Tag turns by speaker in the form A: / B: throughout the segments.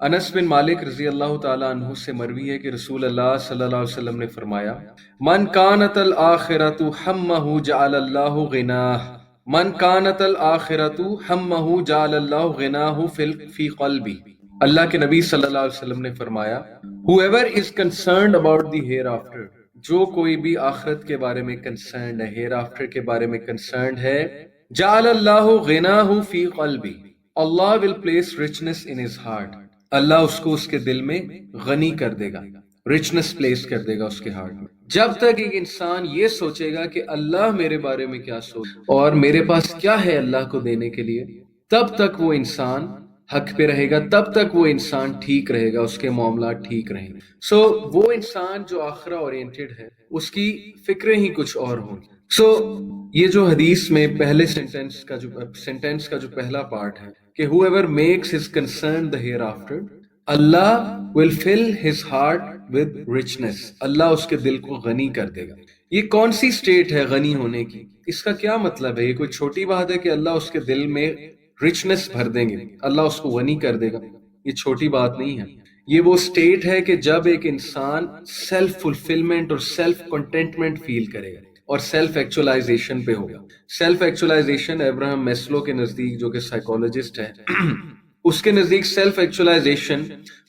A: انس بن مالک رضی اللہ تعالیٰ عنہ سے مروی ہے کہ رسول اللہ صلی اللہ علیہ وسلم نے فرمایا، من کانت الآخرۃ ہمہ جعل اللہ غناہ، من کانت الآخرۃ ہمہ جعل اللہ غناہ فی قلبی۔ اللہ کے نبی صلی اللہ علیہ وسلم نے فرمایا، whoever is concerned about the hereafter، جو کوئی بھی آخرت کے بارے میں کنسرنڈ ہے، ہیئر آفٹر کے بارے میں کنسرنڈ ہے، جعل اللہ غناہ فی قلبی، اللہ will place richness in his heart، اللہ اس کو اس کے دل میں غنی کر دے گا، رچنس پلیس کر دے گا اس کے ہارٹ میں۔ جب تک ایک انسان یہ سوچے گا کہ اللہ میرے بارے میں کیا سوچ اور میرے پاس کیا ہے اللہ کو دینے کے لیے، تب تک وہ انسان حق پہ رہے گا، تب تک وہ انسان ٹھیک رہے گا، اس کے معاملات ٹھیک رہیں گے۔ وہ انسان جو آخرہ اورینٹڈ ہے، اس کی فکریں ہی کچھ اور ہوں گی۔ یہ جو حدیث میں پہلے سینٹینس کا جو پہلا پارٹ ہے کہ whoever makes his concern the hereafter، Allah will fill his heart with richness، اللہ اس کے دل کو غنی کر دے گا۔ یہ کون سی سٹیٹ ہے غنی ہونے کی؟ اس کا کیا مطلب ہے؟ یہ کوئی چھوٹی بات ہے کہ اللہ اس کے دل میں رچنس بھر دیں گے، اللہ اس کو غنی کر دے گا؟ یہ چھوٹی بات نہیں ہے۔ یہ وہ سٹیٹ ہے کہ جب ایک انسان سیلف فلفلمنٹ اور سیلف کنٹینٹمنٹ فیل کرے گا اور سیلف ایکچولائزیشن پہ ہوگا۔ سیلف ایکچولائزیشن ابراہم میسلو کے نزدیک، جو کہ سائیکولوجسٹ ہے، اس کے نزدیک سیلف ایکچولائزیشن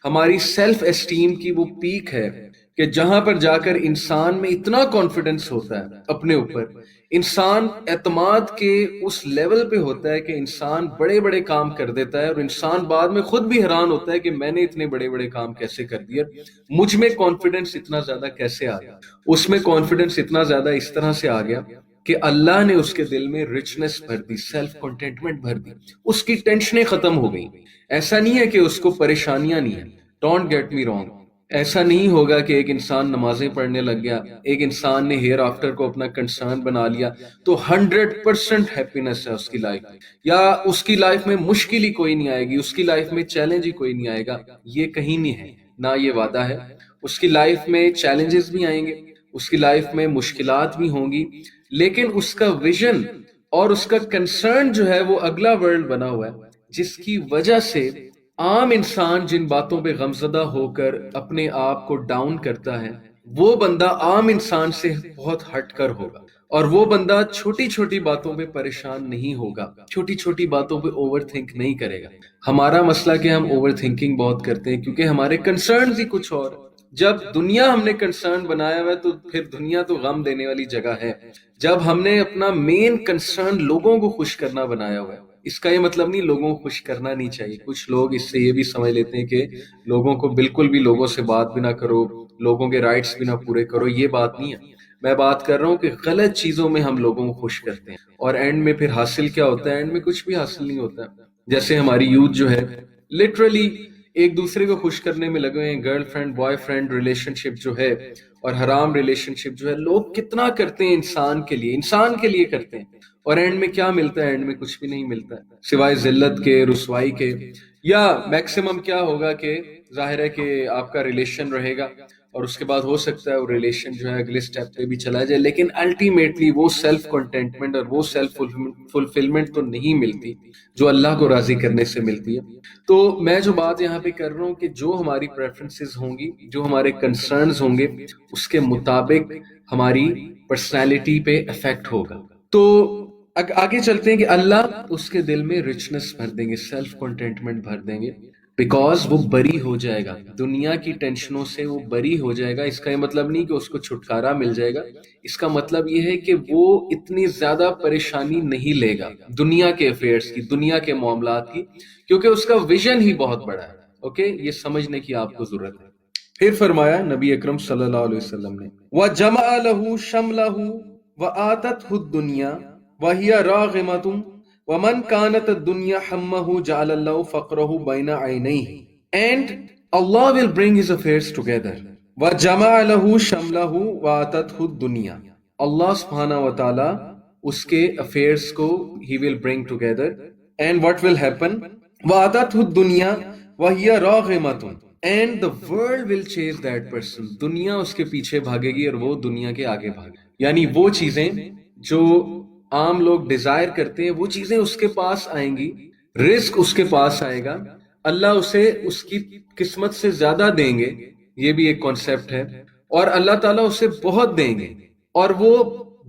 A: ہماری سیلف اسٹیم کی وہ پیک ہے کہ جہاں پر جا کر انسان میں اتنا کانفیڈنس ہوتا ہے اپنے اوپر، انسان اعتماد کے اس لیول پہ ہوتا ہے کہ انسان بڑے بڑے کام کر دیتا ہے، اور انسان بعد میں خود بھی حیران ہوتا ہے کہ میں نے اتنے بڑے بڑے کام کیسے کر دیا، مجھ میں کانفیڈنس اتنا زیادہ کیسے آ گیا، اس میں کانفیڈنس اتنا زیادہ اس طرح سے آ گیا کہ اللہ نے اس کے دل میں رچنس بھر دی، سیلف کنٹینٹمنٹ بھر دی، اس کی ٹینشنیں ختم ہو گئیں۔ ایسا نہیں ہے کہ اس کو پریشانیاں نہیں ہیں، ڈونٹ گیٹ می رانگ، ایسا نہیں ہوگا کہ ایک انسان نمازیں پڑھنے لگ گیا، ایک انسان نے ہیئر آفٹر کو اپنا کنسرن بنا لیا تو 100% ہیپینس ہے اس کی لائف میں، یا اس کی لائف میں مشکل ہی کوئی نہیں آئے گی، اس کی لائف میں چیلنج ہی کوئی نہیں آئے گا۔ یہ کہیں نہیں ہے، نہ یہ وعدہ ہے۔ اس کی لائف میں چیلنجز بھی آئیں گے، اس کی لائف میں مشکلات بھی ہوں گی، لیکن اس کا ویژن اور اس کا کنسرن جو ہے وہ اگلا ورلڈ بنا ہوا ہے، جس کی وجہ سے عام انسان جن باتوں پہ غمزدہ ہو کر اپنے آپ کو ڈاؤن کرتا ہے، وہ بندہ عام انسان سے بہت ہٹ کر ہوگا، اور وہ بندہ چھوٹی چھوٹی باتوں پہ پریشان نہیں ہوگا، چھوٹی چھوٹی باتوں پہ اوور تھنک نہیں کرے گا۔ ہمارا مسئلہ کہ ہم اوور تھنکنگ بہت کرتے ہیں کیونکہ ہمارے کنسرنز ہی کچھ اور۔ جب دنیا ہم نے کنسرن بنایا ہوا ہے تو پھر دنیا تو غم دینے والی جگہ ہے۔ جب ہم نے اپنا مین کنسرن لوگوں کو خوش کرنا بنایا ہوا ہے، اس کا یہ مطلب نہیں لوگوں کو خوش کرنا نہیں چاہیے۔ کچھ لوگ اس سے یہ بھی سمجھ لیتے ہیں کہ لوگوں کو بالکل بھی لوگوں سے بات بھی نہ کرو، لوگوں کے رائٹس بھی نہ پورے کرو، یہ بات نہیں ہے۔ میں بات کر رہا ہوں کہ غلط چیزوں میں ہم لوگوں کو خوش کرتے ہیں، اور اینڈ میں پھر حاصل کیا ہوتا ہے؟ اینڈ میں کچھ بھی حاصل نہیں ہوتا۔ جیسے ہماری یوتھ جو ہے لٹرلی ایک دوسرے کو خوش کرنے میں لگے ہیں، girlfriend boyfriend relationship جو ہے اور حرام ریلیشن شپ جو ہے، لوگ کتنا کرتے ہیں انسان کے لیے کرتے ہیں، اور اینڈ میں کیا ملتا ہے؟ اینڈ میں کچھ بھی نہیں ملتا ہے سوائے ذلت کے، رسوائی کے، یا میکسیمم کیا ہوگا کہ ظاہر ہے کہ آپ کا ریلیشن رہے گا اور اس کے بعد ہو سکتا ہے وہ ریلیشن جو ہے اگلے سٹیپ پہ بھی چلا جائے، لیکن الٹیمیٹلی وہ سیلف کنٹینٹمنٹ اور وہ سیلف فلفلمنٹ تو نہیں ملتی جو اللہ کو راضی کرنے سے ملتی ہے۔ تو میں جو بات یہاں پہ کر رہا ہوں کہ جو ہماری پریفرنسز ہوں گی، جو ہمارے کنسرنز ہوں گے، اس کے مطابق ہماری پرسنالٹی پہ افیکٹ ہوگا۔ تو آگے چلتے ہیں کہ اللہ اس کے دل میں رچنس بھر دیں گے، سیلف کنٹینٹمنٹ بھر دیں گے، بیکاز وہ بری ہو جائے گا دنیا کی ٹینشنوں سے، وہ بری ہو جائے گا۔ اس کا یہ مطلب نہیں کہ اس کو چھٹکارا مل جائے گا، اس کا مطلب یہ ہے کہ وہ اتنی زیادہ پریشانی نہیں لے گا دنیا کے افیئرز کی، دنیا کے معاملات کی، کیونکہ اس کا ویژن ہی بہت بڑا ہے۔ اوکے، یہ سمجھنے کی آپ کو ضرورت ہے۔ پھر فرمایا نبی اکرم صلی اللہ علیہ وسلم نے، وَجَمَعَ لَهُ شَمْلَهُ وَآتَتْهُ الدُّنْيَا وَهِيَ رَاغِمَةٌ وَمَنْ كَانَتِ الدُّنْيَا هَمَّهُ جَعَلَ اللَّهُ فَقْرَهُ بَيْنَ عَيْنَيْهِ، and Allah will bring his affairs together. وَجَمَعَ لَهُ شَمْلَهُ وَآتَتْهُ الدُّنْيا، اللہ سبحانہ و تعالی اس کے affairs کو he will bring together، and what will happen؟ وَآتَتْهُ الدُّنْيا وَهِيَ رَاغِمَةٌ، and the world will chase that person، دنیا اس کے پیچھے بھاگے گی اور وہ دنیا کے آگے بھاگے، یعنی وہ چیزیں جو عام لوگ ڈیزائر کرتے ہیں وہ چیزیں اس کے پاس آئیں گی، رزق اس کے پاس آئے گا، اللہ اسے اس کی قسمت سے زیادہ دیں گے، یہ بھی ایک کانسیپٹ ہے، اور اللہ تعالیٰ اسے بہت دیں گے، اور وہ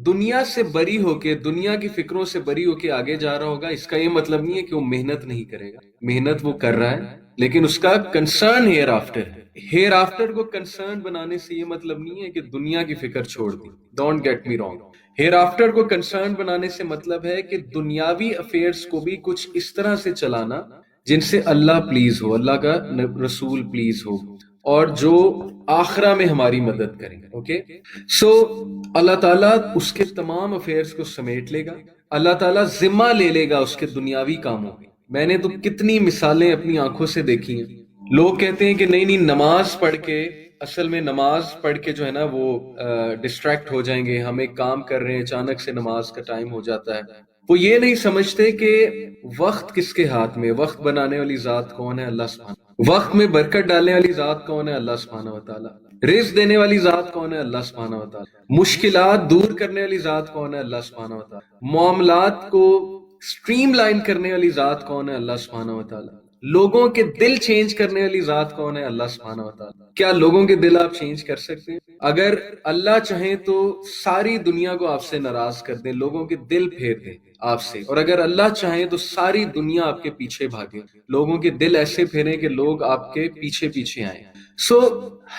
A: دنیا سے بری ہو کے، دنیا کی فکروں سے بری ہو کے آگے جا رہا ہوگا۔ اس کا یہ مطلب نہیں ہے کہ وہ محنت نہیں کرے گا، محنت وہ کر رہا ہے، لیکن اس کا کنسرن ہیئر آفٹر ہے۔ ہیئر آفٹر کو کنسرن بنانے سے یہ مطلب نہیں ہے کہ دنیا کی فکر چھوڑ دی، don't get me wrong. Hereafter کو کنسرن بنانے سے مطلب ہے کہ دنیاوی افیئرز کو بھی کچھ اس طرح سے چلانا جن سے اللہ پلیز ہو، اللہ کا رسول پلیز ہو، اور جو آخرہ میں ہماری مدد کریں۔ اوکے، سو اللہ تعالیٰ اس کے تمام افیئرز کو سمیٹ لے گا، اللہ تعالیٰ ذمہ لے لے گا اس کے دنیاوی کاموں میں۔ میں نے تو کتنی مثالیں اپنی آنکھوں سے دیکھی ہیں۔ لوگ کہتے ہیں کہ نہیں نماز پڑھ کے، اصل میں نماز پڑھ کے جو ہے نا وہ ڈسٹریکٹ ہو جائیں گے، ہم ایک کام کر رہے ہیں، اچانک سے نماز کا ٹائم ہو جاتا ہے۔ وہ یہ نہیں سمجھتے کہ وقت کس کے ہاتھ میں، وقت بنانے والی ذات کون ہے؟ اللہ سبحانہ۔ وقت میں برکت ڈالنے والی ذات کون ہے؟ اللہ سبحانہ و تعالیٰ۔ رزق دینے والی ذات کون ہے؟ اللہ سبحانہ و تعالیٰ۔ مشکلات دور کرنے والی ذات کون ہے؟ اللہ سبحانہ و تعالیٰ۔ معاملات کو سٹریم لائن کرنے والی ذات کون ہے؟ اللہ سبحانہ و تعالیٰ۔ لوگوں کے دل چینج کرنے والی ذات کون ہے؟ اللہ سبحانہ و تعالیٰ۔ کیا لوگوں کے دل آپ چینج کر سکتے ہیں؟ اگر اللہ چاہیں تو ساری دنیا کو آپ سے ناراض کر دیں، لوگوں کے دل پھیر دیں آپ سے، اور اگر اللہ چاہیں تو ساری دنیا آپ کے پیچھے بھاگے، لوگوں کے دل ایسے پھیریں کہ لوگ آپ کے پیچھے پیچھے آئیں۔ سو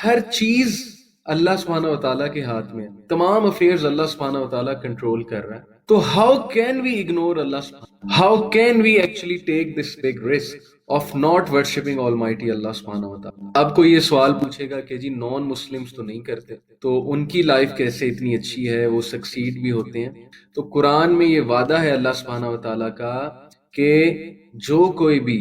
A: ہر چیز اللہ سبحانہ و تعالیٰ کے ہاتھ میں ہے، تمام افیئرز اللہ سبحانہ و تعالیٰ کنٹرول کر رہا ہے۔ تو how can we ignore Allah سبحانہ، how can we actually take this big risk of not worshipping almighty Allah سبحانہ و تعالیٰ؟ اب کوئی یہ سوال پوچھے گا کہ جی نان مسلمز تو نہیں کرتے، تو ان کی لائف کیسے اتنی اچھی ہے، وہ سکسیڈ بھی ہوتے ہیں؟ تو قرآن میں یہ وعدہ ہے اللہ سبحانہ و تعالیٰ کا کہ جو کوئی بھی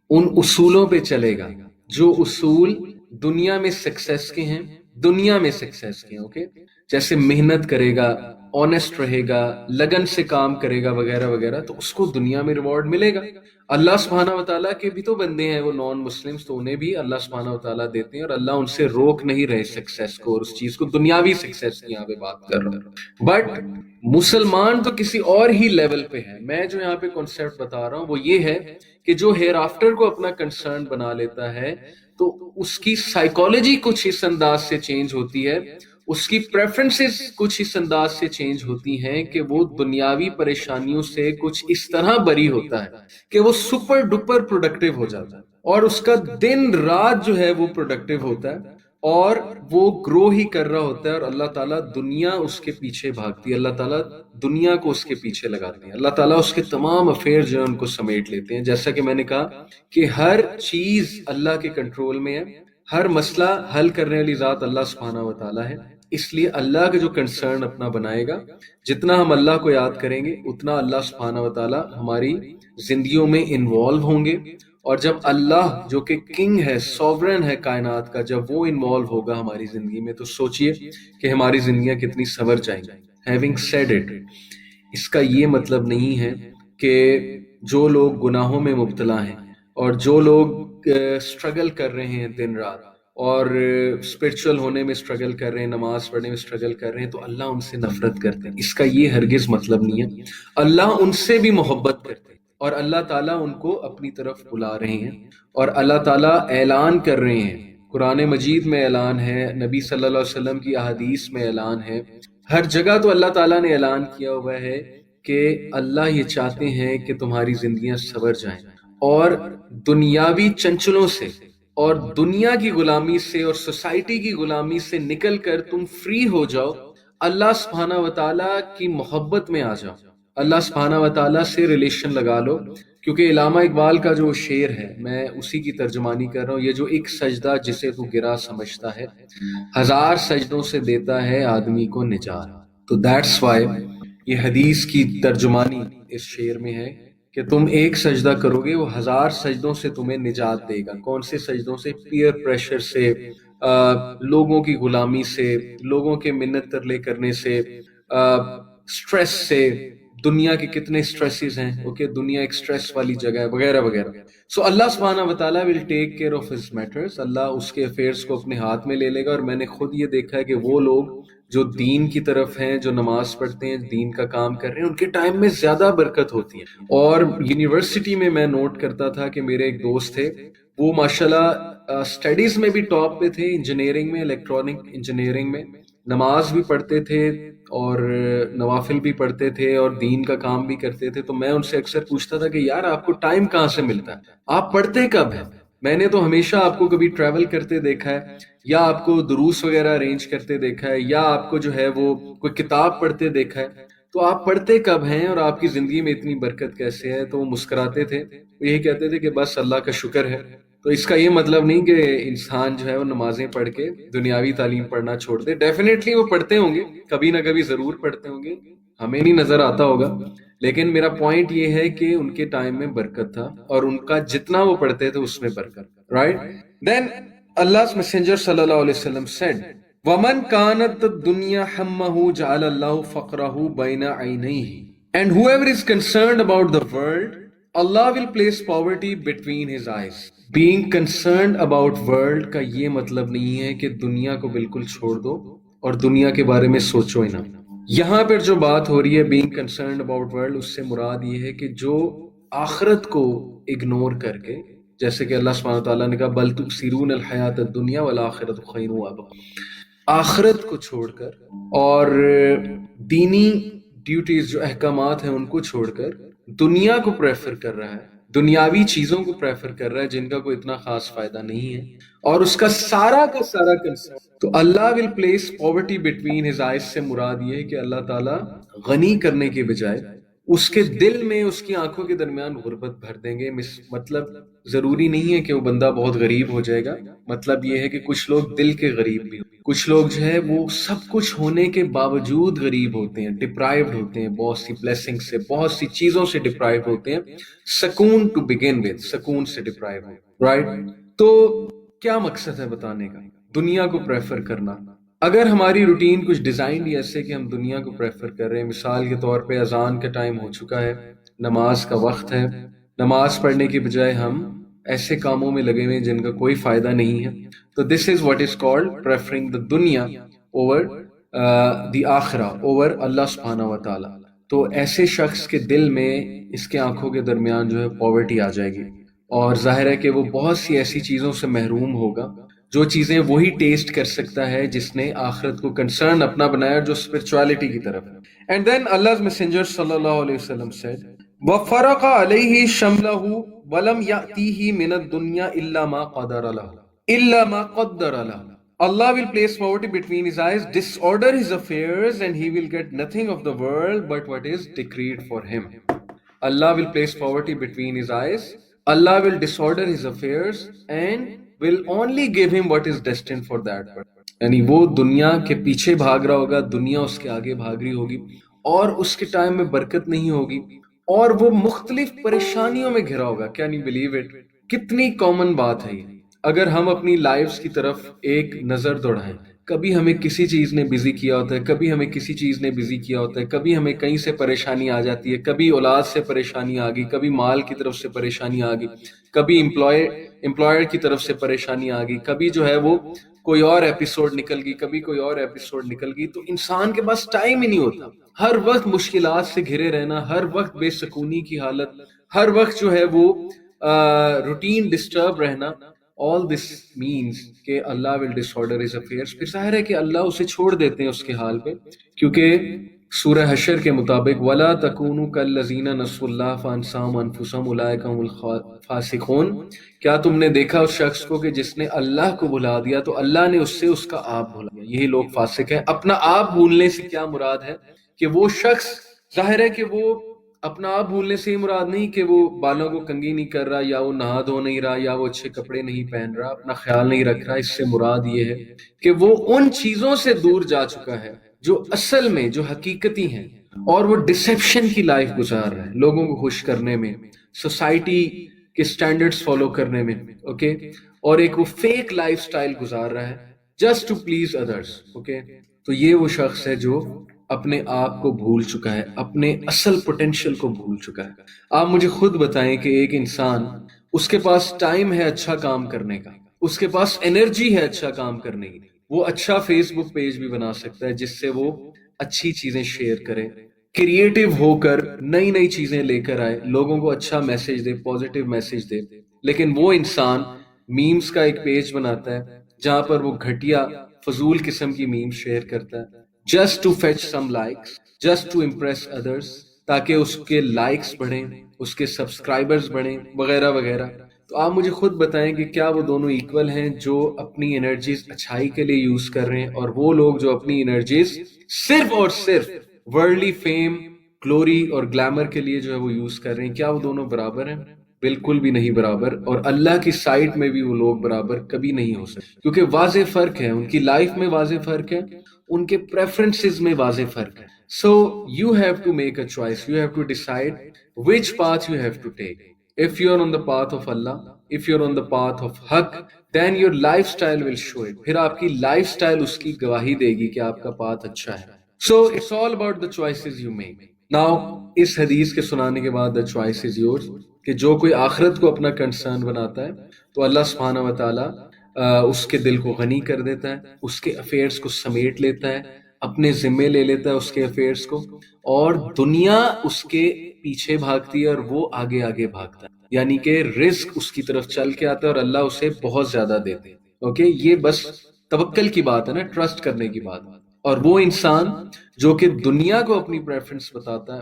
A: ان اصولوں پہ چلے گا، جو اصول دنیا میں سکسیس کے ہیں، دنیا میں سکسیس کے ہیں، اوکے، جیسے محنت کرے گا، آنیسٹ رہے گا، لگن سے کام کرے گا وغیرہ وغیرہ، تو اس کو دنیا میں ریوارڈ ملے گا۔ اللہ سبحانہ و تعالیٰ کے بھی تو بندے ہیں وہ نان مسلمز، تو انہیں بھی اللہ سبحانہ و تعالیٰ دیتے ہیں، اور اللہ ان سے روک نہیں رہے سکسیس کو، اور اس چیز کو دنیاوی سکسیس کی یہاں پہ بات کر رہا ہوں۔ بٹ مسلمان تو کسی اور ہی لیول پہ ہے۔ میں جو یہاں پہ کانسیپٹ بتا رہا ہوں وہ یہ ہے کہ جو ہیئر آفٹر کو اپنا کنسرن بنا لیتا ہے تو اس کی سائیکالوجی کچھ اس انداز سے چینج ہوتی ہے، اس کی پریفرنسز کچھ اس انداز سے چینج ہوتی ہیں کہ وہ دنیاوی پریشانیوں سے کچھ اس طرح بری ہوتا ہے کہ وہ سپر ڈپر پروڈکٹیو ہو جاتا ہے، اور اس کا دن رات جو ہے وہ پروڈکٹیو ہوتا ہے، اور وہ گرو ہی کر رہا ہوتا ہے، اور اللہ تعالیٰ دنیا اس کے پیچھے بھاگتی ہے، اللہ تعالیٰ دنیا کو اس کے پیچھے لگاتے ہیں، اللہ تعالیٰ اس کے تمام افیئر جو ہیں ان کو سمیٹ لیتے ہیں۔ جیسا کہ میں نے کہا کہ ہر چیز اللہ کے کنٹرول میں ہے، ہر مسئلہ حل کرنے والی ذات اللہ سبحانہ و تعالیٰ ہے۔ اس لیے اللہ کا جو کنسرن اپنا بنائے گا، جتنا ہم اللہ کو یاد کریں گے اتنا اللہ سبحانہ و تعالیٰ ہماری زندگیوں میں انوالو ہوں گے، اور جب اللہ جو کہ کنگ ہے، سوورن ہے کائنات کا، جب وہ انوالو ہوگا ہماری زندگی میں، تو سوچئے کہ ہماری زندگیاں کتنی سنور جائیں گی۔ ہیونگ سیڈ اٹ، اس کا یہ مطلب نہیں ہے کہ جو لوگ گناہوں میں مبتلا ہیں اور جو لوگ اسٹرگل کر رہے ہیں دن رات اور اسپرچل ہونے میں اسٹرگل کر رہے ہیں، نماز پڑھنے میں اسٹرگل کر رہے ہیں، تو اللہ ان سے نفرت کرتے ہیں، اس کا یہ ہرگز مطلب نہیں ہے۔ اللہ ان سے بھی محبت کرتے ہیں، اور اللہ تعالیٰ ان کو اپنی طرف بلا رہے ہیں، اور اللہ تعالیٰ اعلان کر رہے ہیں، قرآن مجید میں اعلان ہے، نبی صلی اللہ علیہ وسلم کی احادیث میں اعلان ہے، ہر جگہ تو اللہ تعالیٰ نے اعلان کیا ہوا ہے کہ اللہ یہ چاہتے ہیں کہ تمہاری زندگیاں سنور جائیں، اور دنیاوی چنچلوں سے اور دنیا کی غلامی سے اور سوسائٹی کی غلامی سے نکل کر تم فری ہو جاؤ، اللہ سبحانہ و تعالیٰ کی محبت میں آ جاؤ، اللہ سبحانہ و تعالیٰ سے ریلیشن لگا لو۔ کیونکہ علامہ اقبال کا جو شعر ہے، میں اسی کی ترجمانی کر رہا ہوں، یہ جو ایک سجدہ جسے تو گرا سمجھتا ہے، ہزار سجدوں سے دیتا ہے آدمی کو نجات۔ تو دیٹس وائی یہ حدیث کی ترجمانی اس شعر میں ہے کہ تم ایک سجدہ کرو گے، وہ ہزار سجدوں سے تمہیں نجات دے گا۔ کون سے سجدوں سے؟ پیئر پریشر سے، لوگوں کی غلامی سے، لوگوں کے منت ترلے کرنے سے، سٹریس سے۔ دنیا کے کتنے سٹریسز ہیں، اوکے، دنیا ایک سٹریس والی جگہ ہے، وغیرہ وغیرہ۔ سو اللہ سبحانہ و تعالیٰ will take care of his matters, Allah اس کے افیئرس کو اپنے ہاتھ میں لے لے گا۔ اور میں نے خود یہ دیکھا ہے کہ وہ لوگ جو دین کی طرف ہیں، جو نماز پڑھتے ہیں، دین کا کام کر رہے ہیں، ان کے ٹائم میں زیادہ برکت ہوتی ہے۔ اور یونیورسٹی میں نوٹ کرتا تھا کہ میرے ایک دوست تھے، وہ ماشاءاللہ اسٹڈیز میں بھی ٹاپ پہ تھے، انجینئرنگ میں، الیکٹرانک انجینئرنگ میں، نماز بھی پڑھتے تھے اور نوافل بھی پڑھتے تھے اور دین کا کام بھی کرتے تھے. تو میں ان سے اکثر پوچھتا تھا کہ یار آپ کو ٹائم کہاں سے ملتا ہے، آپ پڑھتے کب ہیں؟ میں نے تو ہمیشہ آپ کو کبھی ٹریول کرتے دیکھا ہے، یا آپ کو دروس وغیرہ ارینج کرتے دیکھا ہے، یا آپ کو جو ہے وہ کوئی کتاب پڑھتے دیکھا ہے، تو آپ پڑھتے کب ہیں اور آپ کی زندگی میں اتنی برکت کیسے ہے؟ تو وہ مسکراتے تھے، یہی کہتے تھے کہ بس اللہ کا شکر ہے. تو اس کا یہ مطلب نہیں کہ انسان جو ہے وہ نمازیں پڑھ کے دنیاوی تعلیم پڑھنا چھوڑ دے. ڈیفینیٹلی وہ پڑھتے ہوں گے، کبھی نہ کبھی ضرور پڑھتے ہوں گے، ہمیں نہیں نظر آتا ہوگا. لیکن میرا پوائنٹ یہ ہے کہ ان کے ٹائم میں برکت تھا اور ان کا جتنا وہ پڑھتے تھے اس میں برکت. رائٹ. دین Allah's messenger sallallahu alaihi wasallam said, وَمَنْ كَانَتْ الدُّنْيَا حَمَّهُ جَعَلَ اللَّهُ فَقْرَهُ بَيْنَ عَيْنَيْهِ. And whoever is concerned about the world, Allah will place poverty between his eyes. Being concerned about world کا یہ مطلب نہیں ہے کہ دنیا کو بالکل چھوڑ دو اور دنیا کے بارے میں سوچو ہی نہ. یہاں پر جو بات ہو رہی ہے being concerned about world، اس سے مراد یہ ہے کہ جو آخرت کو اگنور کر کے، جیسے کہ اللہ سبحانہ وتعالیٰ نے کہا بل تؤثرون الحیات الدنیا والآخرۃ خیر وابقیٰ، آخرت کو چھوڑ کر اور دینی ڈیوٹیز جو احکامات ہیں ان کو چھوڑ کر دنیا کو پریفر کر رہا ہے، دنیاوی چیزوں کو پریفر کر رہا ہے جن کا کوئی اتنا خاص فائدہ نہیں ہے، اور اس کا سارا کنسرن. تو Allah will place poverty between his eyes سے مراد یہ ہے کہ اللہ تعالیٰ غنی کرنے کے بجائے اس کے دل میں، اس کی آنکھوں کے درمیان غربت بھر دیں گے. مطلب ضروری نہیں ہے کہ وہ بندہ بہت غریب ہو جائے گا، مطلب یہ ہے کہ کچھ لوگ دل کے غریب بھی، کچھ لوگ جو ہے وہ سب کچھ ہونے کے باوجود غریب ہوتے ہیں، ڈپرائیوڈ ہوتے ہیں، بہت سی بلیسنگ سے، بہت سی چیزوں سے ڈپرائیو ہوتے ہیں. سکون ٹو بگن ود، سکون سے ڈپرائیو ہو. رائٹ. تو کیا مقصد ہے بتانے کا؟ دنیا کو پریفر کرنا. اگر ہماری روٹین کچھ ڈیزائن ہی ایسے کہ ہم دنیا کو پریفر کر رہے ہیں، مثال کے طور پہ اذان کا ٹائم ہو چکا ہے، نماز کا وقت ہے، نماز پڑھنے کے بجائے ہم ایسے کاموں میں لگے ہوئے ہیں جن کا کوئی فائدہ نہیں ہے، تو this is what is called preferring the دنیا اوور دی آخرہ، اوور اللہ سبحانہ و تعالی. تو ایسے شخص کے دل میں، اس کے آنکھوں کے درمیان جو ہے پاورٹی آ جائے گی، اور ظاہر ہے کہ وہ بہت سی ایسی چیزوں سے محروم ہوگا جو چیزیں وہی ٹیسٹ کر سکتا ہے جس نے آخرت کو کنسرن اپنا بنایا، جو اسپرچوالٹی کی طرف ہے. اینڈ دین Allah's messenger صلی اللہ علیہ وسلم said, وَفَرَقَ عَلَيْهِ شَمْلَهُ وَلَمْ يَأْتِيهِ مِنَ الدُّنْيَا إِلَّا مَا قَدَرَ لَهُ إِلَّا مَا قَدَّرَ لَهُ. Allah will place poverty between his eyes, disorder his affairs, and he will get nothing of the world but what is decreed for him. Allah will place poverty between his eyes, Allah will disorder his affairs and will only give him what is destined for that. یعنی وہ دنیا کے پیچھے بھاگ رہا ہوگا، دنیا اس کے آگے بھاگ رہی ہوگی، اور اس کے ٹائم میں برکت نہیں ہوگی، اور وہ مختلف پریشانیوں میں گھرا ہوگا. Can you believe it? کتنی کامن بات ہے یہ. اگر ہم اپنی لائفز کی طرف ایک نظر دوڑائیں، کبھی ہمیں کسی چیز نے بزی کیا ہوتا ہے، کبھی ہمیں کسی چیز نے بزی کیا ہوتا ہے، کبھی ہمیں کہیں سے پریشانی آ جاتی ہے، کبھی اولاد سے پریشانی آ گئی، کبھی مال کی طرف سے پریشانی آ گئی، کبھی امپلائر کی طرف سے پریشانی آ گئی، کبھی جو ہے وہ کوئی اور ایپیسوڈ نکل گئی، کبھی کوئی اور ایپیسوڈ نکل گئی. تو انسان کے پاس ٹائم ہی نہیں ہوتا، ہر وقت مشکلات سے گھرے رہنا، ہر وقت بے سکونی کی حالت، ہر وقت جو ہے وہ روٹین ڈسٹرب رہنا. all this means کہ اللہ will disorder his affairs. پھر ظاہر ہے کہ اللہ اسے چھوڑ دیتے ہیں اس کے حال پہ، کیونکہ سورہ حشر کے مطابق وَلَا تَكُونُوا كَالَّذِينَ نَسُوا اللَّهَ فَأَنسَاهُمْ أَنفُسَهُمْ أُولَٰئِكَ هُمُ الْفَاسِقُونَ. کیا تم نے دیکھا اس شخص کو کہ جس نے اللہ کو بھلا دیا تو اللہ نے اس سے اس کا آپ بھلا دیا؟ یہی لوگ فاسق ہیں. اپنا آپ بھولنے سے کیا مراد ہے؟ کہ وہ شخص، ظاہر ہے کہ وہ اپنا آپ بھولنے سے ہی مراد نہیں کہ وہ بالوں کو کنگھی نہیں کر رہا، یا وہ نہا دھو نہیں رہا، یا وہ اچھے کپڑے نہیں پہن رہا، اپنا خیال نہیں رکھ رہا. اس سے مراد یہ ہے کہ وہ ان چیزوں سے دور جا چکا ہے جو اصل میں، جو حقیقتی ہیں، اور وہ ڈسیپشن کی لائف گزار رہا ہے، لوگوں کو خوش کرنے میں، سوسائٹی کے سٹینڈرڈز فالو کرنے میں، اوکے، اور ایک وہ فیک لائف سٹائل گزار رہا ہے just to please others. Okay. تو یہ وہ شخص ہے جو اپنے آپ کو بھول چکا ہے، اپنے اصل پوٹینشیل کو بھول چکا ہے. آپ مجھے خود بتائیں کہ ایک انسان، اس کے پاس ٹائم ہے اچھا کام کرنے کا، اس کے پاس انرجی ہے اچھا کام کرنے کی، وہ اچھا فیس بک پیج بھی بنا سکتا ہے جس سے وہ اچھی چیزیں شیئر کرے، کریٹیو ہو کر نئی نئی چیزیں لے کر آئے، لوگوں کو اچھا میسج دے، پازیٹیو میسج دے. لیکن وہ انسان میمز کا ایک پیج بناتا ہے جہاں پر وہ گھٹیا فضول قسم کی میمز شیئر کرتا ہے just to fetch some likes, just to impress others, تاکہ اس کے لائکس بڑھیں، اس کے سبسکرائبرز بڑھیں، وغیرہ وغیرہ. تو آپ مجھے خود بتائیں کہ کیا وہ دونوں ایکول ہیں، جو اپنی انرجیز اچھائی کے لیے یوز کر رہے ہیں، اور وہ لوگ جو اپنی انرجیز صرف اور صرف ورلڈلی فیم، گلوری اور گلیمر کے لیے جو ہے وہ یوز کر رہے ہیں؟ کیا وہ دونوں برابر ہیں؟ بالکل بھی نہیں برابر. اور اللہ کی سائٹ میں بھی وہ لوگ برابر کبھی نہیں ہو سکتے، کیونکہ واضح فرق ہے، ان کی لائف میں واضح فرق ہے، ان کے پریفرنسز میں واضح فرق ہے. So you have to make a choice, you have to decide which path you have to take. If you are on the path of Allah, if you are on the path of Haqq, then your lifestyle will show it. پھر آپ کی life style اس کی گواہی دے گی کہ آپ کا path اچھا ہے. So it's all about the choices you make. Now اس حدیث کے سنانے کے بعد the choice is yours، کہ جو کوئی آخرت کو اپنا کنسرن بناتا ہے تو اللہ سبحانہ و تعالیٰ اس کے دل کو غنی کر دیتا ہے، اس کے افیئرز کو سمیٹ لیتا ہے، اپنے ذمے لے لیتا ہے اس کے افیئرز کو، اور دنیا اس کے پیچھے بھاگتی ہے اور وہ آگے آگے بھاگتا ہے. یعنی کہ رزق اس کی طرف چل کے آتا ہے اور اللہ اسے بہت زیادہ دیتے ہیں. اوکے، یہ بس توکل کی بات ہے نا، ٹرسٹ کرنے کی بات. اور وہ انسان جو کہ دنیا کو اپنی پریفرنس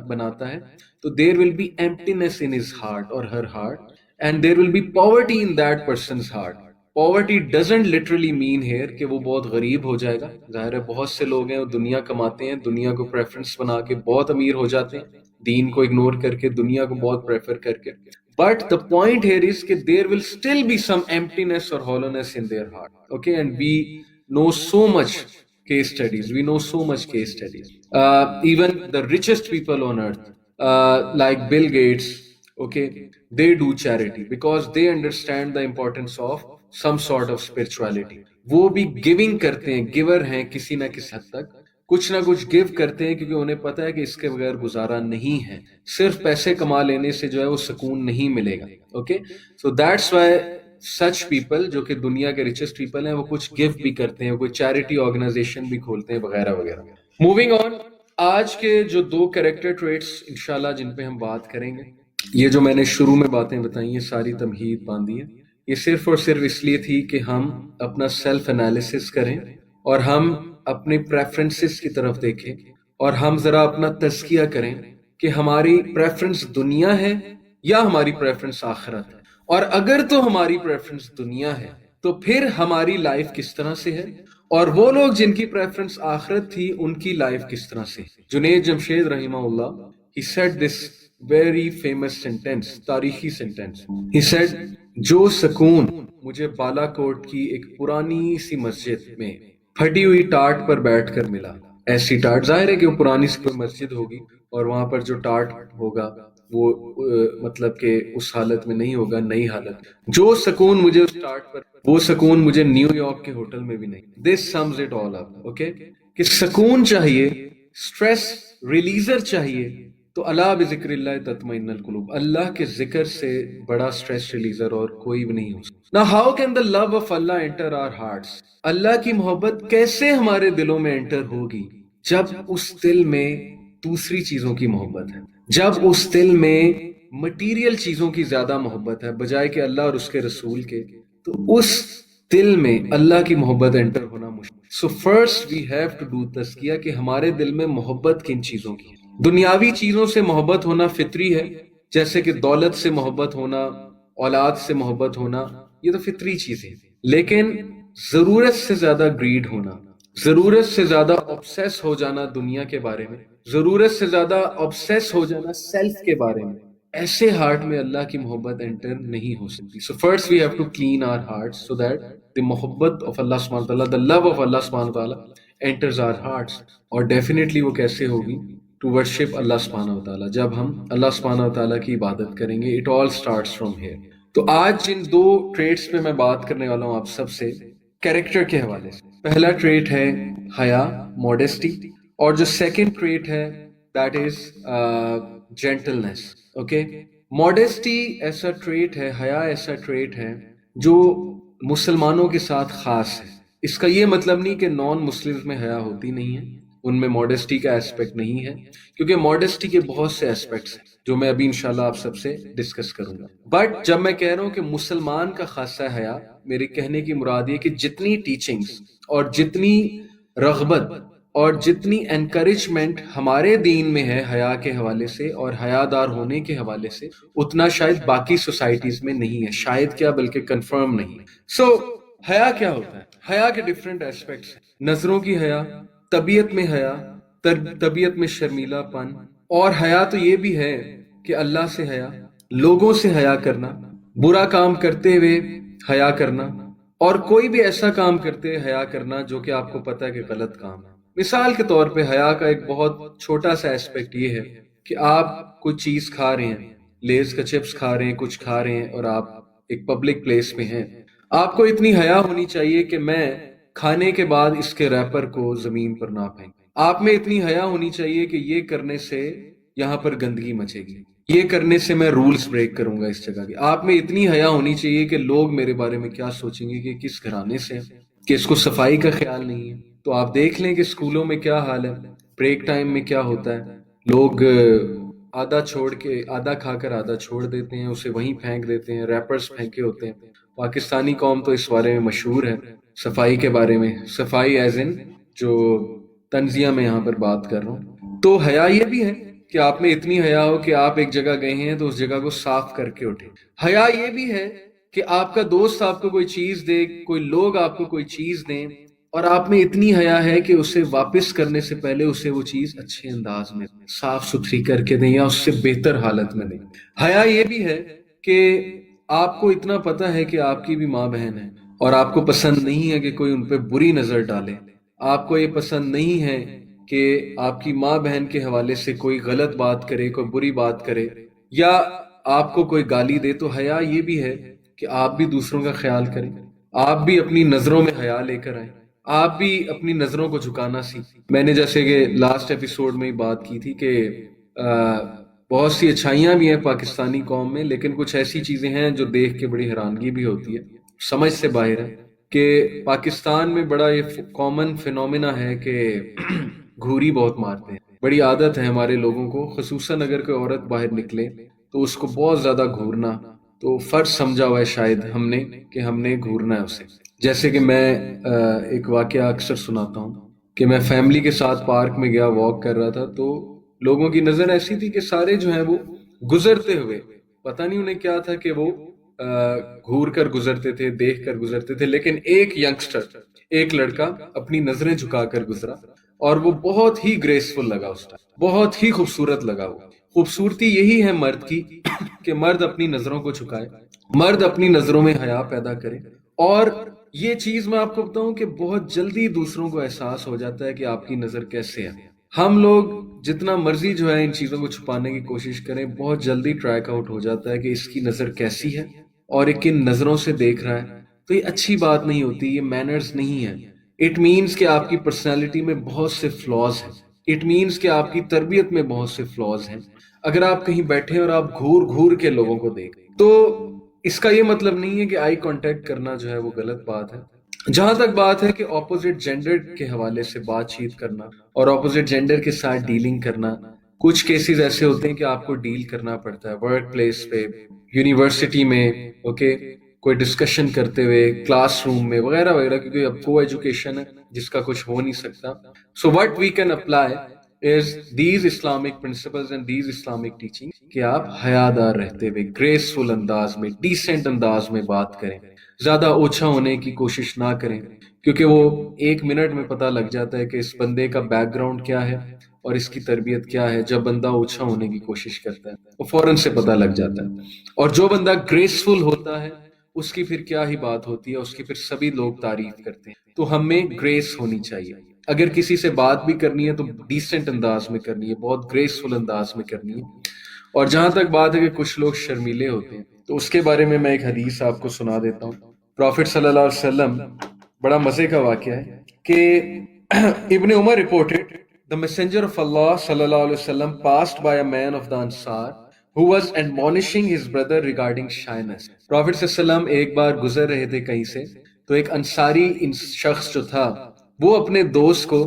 A: بناتا ہے تو there will be emptiness in his heart اور her heart, and there will be poverty in that person's heart. Poverty doesn't literally mean here کہ وہ بہت غریب ہو جائے گا. ظاہر ہے بہت سے لوگ ہیں وہ دنیا کماتے ہیں، دنیا کو پریفرنس بنا کے بہت امیر ہو جاتے ہیں، دین کو اگنور کر کے، دنیا کو بہت پریفر کر کے. But the point here is کہ there will still be some emptiness اور hollowness in their heart. Okay, and we know so much case studies. We know so much case studies. Even the richest people on earth, like Bill Gates, okay, they do charity because they understand the importance of some sort of spirituality. وہ بھی giving کرتے ہیں، giver ہیں کسی نہ کسی حد تک، کچھ نہ کچھ give کرتے ہیں کیونکہ انہیں پتہ ہے کہ اس کے بغیر گزارا نہیں ہے. صرف پیسے کما لینے سے جو ہے وہ سکون نہیں ملے گا. Okay, so that's why such people جو کہ دنیا کے ریچسٹ پیپل ہیں وہ کچھ گفٹ بھی کرتے ہیں، کوئی چیریٹی آرگنائزیشن بھی کھولتے ہیں، وغیرہ وغیرہ. موونگ آن، آج کے جو 2 کریکٹر ٹریٹس انشاءاللہ جن پہ ہم بات کریں گے، یہ جو میں نے شروع میں باتیں بتائی ہیں ساری تمہید باندھی ہے، یہ صرف اور صرف اس لیے تھی کہ ہم اپنا سیلف انالیسس کریں اور ہم اپنے پریفرنسز کی طرف دیکھیں اور ہم ذرا اپنا تزکیہ کریں کہ ہماری پریفرنس دنیا ہے یا ہماری پریفرنس آخرت ہے. اور اگر تو ہماری پریفرنس دنیا ہے تو پھر ہماری لائف کس طرح سے ہے، اور وہ لوگ جن کی پریفرنس آخرت تھی ان کی لائف کس طرح سے. جنید جمشید رحمہ اللہ he said this very famous sentence، تاریخی سینٹینس. he said جو سکون مجھے بالا کوٹ کی ایک پرانی سی مسجد میں پھٹی ہوئی ٹاٹ پر بیٹھ کر ملا، ایسی ٹاٹ، ظاہر ہے کہ وہ پرانی سی کوئی مسجد ہوگی اور وہاں پر جو ٹاٹ ہوگا وہ مطلب کہ اس حالت میں نہیں ہوگا، نئی حالت. جو سکون مجھے اس ٹاٹ پر، وہ سکون مجھے نیو یارک کے ہوٹل میں بھی نہیں. This sums it all up. Okay, کہ سکون چاہیے، سٹریس ریلیزر چاہیے، تو اللہ بذکر اللہ تطمئن القلوب، اللہ کے ذکر سے بڑا سٹریس ریلیزر اور کوئی بھی نہیں ہو سکتا. Now how can the love of Allah enter our hearts؟ اللہ کی محبت کیسے ہمارے دلوں میں انٹر ہوگی جب اس دل میں دوسری چیزوں کی محبت ہے، جب اس دل میں مٹیریل چیزوں کی زیادہ محبت ہے بجائے کہ اللہ اور اس کے رسول کے، تو اس دل میں اللہ کی محبت انٹر ہونا مشکل. So first we have to do تزکیہ کہ ہمارے دل میں محبت کن چیزوں کی ہے. دنیاوی چیزوں سے محبت ہونا فطری ہے، جیسے کہ دولت سے محبت ہونا، اولاد سے محبت ہونا، یہ تو فطری چیزیں. لیکن ضرورت سے زیادہ گریڈ ہونا، ضرورت سے زیادہ obsess ہو جانا دنیا کے بارے میں، ضرورت سے زیادہ obsess ہو جانا سیلف کے بارے میں، ایسے ہارٹ میں اللہ کی محبت انٹر نہیں ہو سکتی. So first we have to clean our hearts so that the محبت of Allah subhanahu wa ta'ala, the love of Allah subhanahu wa ta'ala enters our hearts. اور definitely وہ کیسے ہوگی؟ To worship Allah subhanahu wa ta'ala. جب ہم اللہ subhanahu wa ta'ala کی عبادت کریں گے. It all starts from here. تو آج جن 2 ٹریٹس پہ میں بات کرنے والا ہوں آپ سب سے، کیریکٹر کے حوالے سے. پہلا ٹریٹ ہے حیا، موڈیسٹی، اور جو سیکنڈ ٹریٹ ہے that is gentleness. Okay, modesty ایسا ٹریٹ ہے، حیا ایسا ٹریٹ ہے جو مسلمانوں کے ساتھ خاص ہے. اس کا یہ مطلب نہیں کہ نان مسلمز میں حیا ہوتی نہیں ہے، ان میں موڈیسٹی کا ایسپیکٹ نہیں ہے، کیونکہ موڈیسٹی کے بہت سے ایسپیکٹس ہیں جو میں ابھی انشاءاللہ آپ سب سے ڈسکس کروں گا. بٹ جب میں کہہ رہا ہوں کہ مسلمان کا خاصہ حیا، میرے کہنے کی مراد یہ کہ جتنی ٹیچنگز اور جتنی رغبت اور جتنی انکریجمنٹ ہمارے دین میں ہے حیا کے حوالے سے اور حیا دار ہونے کے حوالے سے، اتنا شاید باقی سوسائٹیز میں نہیں ہے، شاید کیا بلکہ کنفرم نہیں ہے۔ سو حیا کیا ہوتا ہے؟ حیا کے ڈفرینٹ ایسپیکٹس ہیں، نظروں کی حیا، طبیعت میں حیا، طبیعت میں شرمیلا پن، اور حیا تو یہ بھی ہے کہ اللہ سے حیا، لوگوں سے حیا کرنا، برا کام کرتے ہوئے حیا کرنا، اور کوئی بھی ایسا کام کرتے ہوئے حیا کرنا جو کہ آپ کو پتہ ہے کہ غلط کام ہے۔ مثال کے طور پہ حیا کا ایک بہت چھوٹا سا ایسپیکٹ یہ ہے کہ آپ کوئی چیز کھا رہے ہیں، لیز کا چپس کھا رہے ہیں، کچھ کھا رہے ہیں، اور آپ ایک پبلک پلیس میں ہیں، آپ کو اتنی حیا ہونی چاہیے کہ میں کھانے کے بعد اس کے ریپر کو زمین پر نہ پھینک۔ آپ میں اتنی حیا ہونی چاہیے کہ یہ کرنے سے یہاں پر گندگی مچے گی، یہ کرنے سے میں رولز بریک کروں گا اس جگہ کی۔ آپ میں اتنی حیا ہونی چاہیے کہ لوگ میرے بارے میں کیا سوچیں گے کہ کس گھرانے سے ہیں، کہ اس کو صفائی کا خیال نہیں ہے۔ تو آپ دیکھ لیں کہ اسکولوں میں کیا حال ہے، بریک ٹائم میں کیا ہوتا ہے، لوگ آدھا چھوڑ کے، آدھا کھا کر آدھا چھوڑ دیتے ہیں، اسے وہیں پھینک دیتے ہیں، ریپرز پھینکے ہوتے ہیں۔ پاکستانی قوم تو اس بارے میں مشہور ہے، صفائی کے بارے میں، صفائی ایز ان جو تنزیہ میں یہاں پر بات کر رہا ہوں۔ تو حیا یہ بھی ہے کہ آپ میں اتنی حیا ہو کہ آپ ایک جگہ گئے ہیں تو اس جگہ کو صاف کر کے اٹھے۔ حیا یہ بھی ہے کہ آپ کا دوست آپ کو کوئی چیز دے، کوئی لوگ آپ کو کوئی چیز دیں، اور آپ میں اتنی حیا ہے کہ اسے واپس کرنے سے پہلے اسے وہ چیز اچھے انداز میں صاف ستھری کر کے دیں یا اس سے بہتر حالت میں دیں۔ حیا یہ بھی ہے کہ آپ کو اتنا پتہ ہے کہ آپ کی بھی ماں بہن ہے اور آپ کو پسند نہیں ہے کہ کوئی ان پہ بری نظر ڈالے، آپ کو یہ پسند نہیں ہے کہ آپ کی ماں بہن کے حوالے سے کوئی غلط بات کرے، کوئی بری بات کرے، یا آپ کو کوئی گالی دے۔ تو حیا یہ بھی ہے کہ آپ بھی دوسروں کا خیال کریں، آپ بھی اپنی نظروں میں حیا لے کر آئیں، آپ بھی اپنی نظروں کو جھکانا سیکھیں۔ میں نے جیسے کہ لاسٹ ایپیسوڈ میں ہی بات کی تھی کہ بہت سی اچھائیاں بھی ہیں پاکستانی قوم میں، لیکن کچھ ایسی چیزیں ہیں جو دیکھ کے بڑی حیرانگی بھی ہوتی ہے، سمجھ سے باہر ہے، کہ پاکستان میں بڑا یہ کامن فینومینا ہے کہ گھوری بہت مارتے ہیں۔ بڑی عادت ہے ہمارے لوگوں کو، خصوصاً اگر کوئی عورت باہر نکلے تو اس کو بہت زیادہ گھورنا، تو فرض سمجھا ہوا ہے شاید ہم نے کہ ہم نے گھورنا ہے اسے۔ جیسے کہ میں ایک واقعہ اکثر سناتا ہوں کہ میں فیملی کے ساتھ پارک میں گیا، واک کر رہا تھا، تو لوگوں کی نظر ایسی تھی کہ سارے جو ہیں وہ گزرتے ہوئے، پتہ نہیں انہیں کیا تھا کہ وہ گھور کر گزرتے تھے، دیکھ کر گزرتے تھے، لیکن ایک ینگسٹر، ایک لڑکا اپنی نظریں جھکا کر گزرا، اور وہ بہت ہی گریسفل لگا، اس ٹائم بہت ہی خوبصورت لگا۔ وہ خوبصورتی یہی ہے مرد کی کہ مرد اپنی نظروں کو جھکائے، مرد اپنی نظروں میں حیا پیدا کرے۔ اور یہ چیز میں آپ کو بتاؤں کہ بہت جلدی دوسروں کو احساس ہو جاتا ہے کہ آپ کی نظر کیسے ہے۔ ہم لوگ جتنا مرضی جو ہے ان چیزوں کو چھپانے کی کوشش کریں، بہت جلدی ٹریک آؤٹ ہو جاتا ہے کہ اس کی نظر کیسی ہے اور یہ کن نظروں سے دیکھ رہا ہے۔ تو یہ اچھی بات نہیں ہوتی، یہ مینرز نہیں ہے۔ اٹ مینس کہ آپ کی پرسنالٹی میں بہت سے فلاز ہیں، اٹ مینس کہ آپ کی تربیت میں بہت سے فلاز ہیں۔ اگر آپ کہیں بیٹھے اور آپ گھور گھور کے لوگوں کو دیکھیں تو اس کا یہ مطلب نہیں ہے کہ آئی کانٹیکٹ کرنا جو ہے وہ غلط بات ہے۔ جہاں تک بات ہے کہ اپوزٹ جینڈر کے حوالے سے بات چیت کرنا اور اپوزٹ جینڈر کے ساتھ ڈیلنگ کرنا، کچھ کیسز ایسے ہوتے ہیں کہ آپ کو ڈیل کرنا پڑتا ہے ورک پلیس پہ، یونیورسٹی میں، اوکے، کوئی ڈسکشن کرتے ہوئے، کلاس روم میں وغیرہ وغیرہ، کیونکہ اب کو ایجوکیشن ہے جس کا کچھ ہو نہیں سکتا۔ So what we can apply is these Islamic principles and these Islamic teachings کہ آپ حیادار رہتے ہوئے گریسفل انداز میں، ڈیسنٹ انداز میں بات کریں، زیادہ اوچھا ہونے کی کوشش نہ کریں، کیونکہ وہ ایک منٹ میں پتہ لگ جاتا ہے کہ اس بندے کا بیک گراؤنڈ کیا ہے اور اس کی تربیت کیا ہے۔ جب بندہ اوچھا ہونے کی کوشش کرتا ہے وہ فوراً سے پتہ لگ جاتا ہے، اور جو بندہ گریسفل ہوتا ہے اس کی پھر کیا ہی بات ہوتی ہے، اس کی پھر سبھی لوگ تعریف کرتے ہیں۔ تو ہم میں گریس ہونی چاہیے، اگر کسی سے بات بھی کرنی ہے تو ڈیسنٹ انداز میں کرنی ہے، بہت گریسفل انداز میں کرنی ہے۔ اور جہاں تک بات ہے کہ کچھ لوگ شرمیلے ہوتے ہیں، تو اس کے بارے میں ایک حدیث آپ کو سنا دیتا ہوں۔ پروفٹ صلی اللہ علیہ وسلم، بڑا مزے کا واقعہ ہے کہ ابن عمر reported the messenger of Allah sallallahu alaihi wasallam passed by a man of the Ansar who was admonishing his brother regarding shyness۔ Prophet صلی اللہ علیہ وسلم ایک بار گزر رہے تھے کہیں سے، تو ایک انصاری شخص جو تھا وہ اپنے دوست کو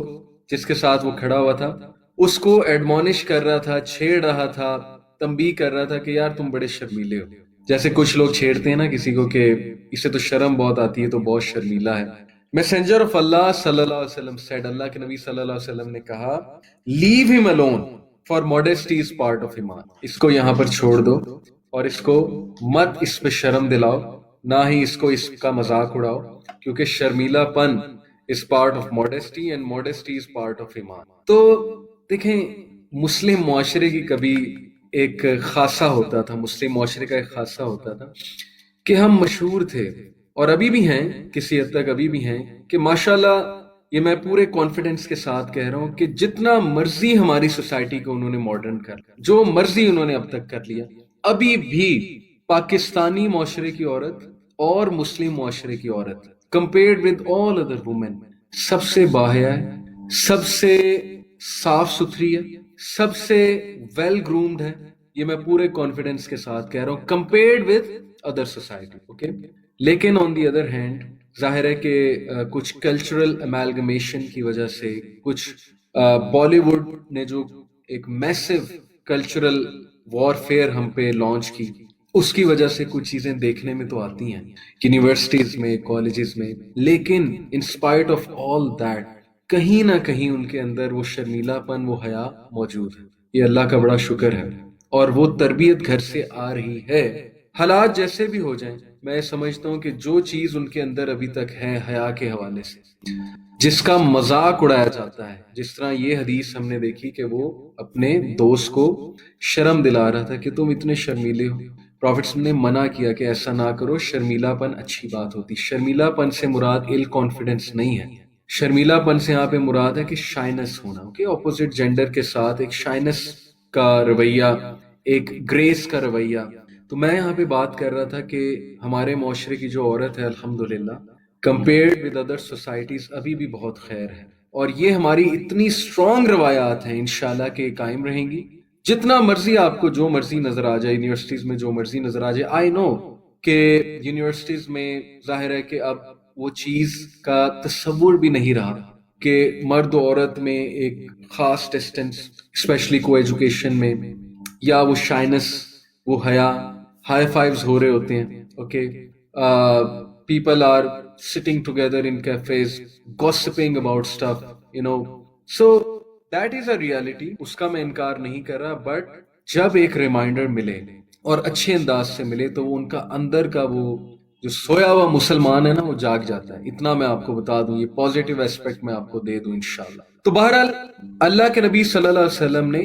A: جس کے ساتھ وہ کھڑا ہوا تھا اس کو ایڈمونش کر رہا تھا، چھیڑ رہا تھا، تنبیہ کر رہا تھا کہ یار تم بڑے شرمیلے ہو۔ جیسے کچھ لوگ چھیڑتے ہیں نا کسی کو کہ اسے تو شرم بہت آتی ہے تو بہت شرمیلا ہے. میسنجر آف اللہ صلی اللہ علیہ وسلم said, اللہ کے نبی صلی اللہ علیہ وسلم نے کہا لیو ہم alone for modesty is part of ایمان. اس کو یہاں پر چھوڑ دو اور اس کو مت اس پہ شرم دلاؤ، نہ ہی اس کو اس کا مذاق اڑاؤ، کیونکہ شرمیلا پن is part of modesty and modesty is part of ایمان. تو دیکھیں مسلم معاشرے کی کبھی ایک خاصہ ہوتا تھا، مسلم معاشرے کا ایک خاصہ ہوتا تھا کہ ہم مشہور تھے اور ابھی بھی ہیں، کسی حد تک ابھی بھی ہیں، کہ ماشاءاللہ یہ میں پورے کانفیڈنس کے ساتھ کہہ رہا ہوں کہ جتنا مرضی ہماری سوسائٹی کو انہوں نے ماڈرن کر لیا، جو مرضی انہوں نے اب تک کر لیا، ابھی بھی پاکستانی معاشرے کی عورت اور مسلم معاشرے کی عورت compared with all other women سب سے باحیا ہے، سب سے صاف ستھری ہے، سب سے ویل گرومڈ ہے. یہ میں پورے کانفیڈنس کے ساتھ کہہ رہا ہوں compared with other society. Okay, لیکن آن دی ادر ہینڈ ظاہر ہے کہ کچھ کلچرل امیلگمیشن کی وجہ سے، کچھ بالی ووڈ نے جو ایک میسو کلچرل وارفیئر ہم پہ لانچ کی، اس کی وجہ سے کچھ چیزیں دیکھنے میں تو آتی ہیں یونیورسٹیز میں، کالجز میں، لیکن in spite of all that کہیں نہ کہیں ان کے اندر وہ شرمیلا پن، وہ حیا موجود ہے. یہ اللہ کا بڑا شکر ہے، اور وہ تربیت گھر سے آ رہی ہے. حالات جیسے بھی ہو جائیں، میں سمجھتا ہوں کہ جو چیز ان کے اندر ابھی تک ہے حیا کے حوالے سے، جس کا مذاق اڑایا جاتا ہے، جس طرح یہ حدیث ہم نے دیکھی کہ وہ اپنے دوست کو شرم دلا رہا تھا کہ تم اتنے شرمیلے ہو. پروفیٹ نے منع کیا کہ ایسا نہ کرو، شرمیلا پن اچھی بات ہوتی. شرمیلا پن سے مراد ایل کانفیڈنس نہیں ہے، شرمیلا پن سے یہاں پہ مراد ہے کہ شائنس ہونا. اوکے، اپوزٹ جینڈر کے ساتھ ایک شائنس کا رویہ، ایک گریس کا رویہ. تو میں یہاں پہ بات کر رہا تھا کہ ہمارے معاشرے کی جو عورت ہے الحمدللہ کمپیئرڈ ود ادر سوسائٹیز ابھی بھی بہت خیر ہے، اور یہ ہماری اتنی اسٹرانگ روایات ہیں انشاءاللہ کہ قائم رہیں گی. جتنا مرضی آپ کو جو مرضی نظر آ جائے، یونیورسٹیز میں جو مرضی نظر آ جائے، آئی نو کہ یونیورسٹیز میں ظاہر ہے کہ اب وہ چیز کا تصور بھی نہیں رہا کہ مرد و عورت میں ایک خاص ڈسٹینس، اسپیشلی کو ایجوکیشن میں، یا وہ شائنس، وہ حیا، ہائی فائیوز ہو رہے ہوتے ہیں. Okay, people are sitting together in cafes gossiping about stuff, so that is a reality. اس کا میں انکار نہیں کر رہا، بٹ جب ایک ریمائنڈر ملے اور اچھے انداز سے ملے تو وہ ان کا اندر کا وہ جو سویا ہوا مسلمان ہے نا، وہ جاگ جاتا ہے. اتنا میں آپ کو بتا دوں، یہ پازیٹیو ایسپیکٹ میں آپ کو دے دوں انشاءاللہ. تو بہرحال اللہ کے نبی صلی اللہ علیہ وسلم نے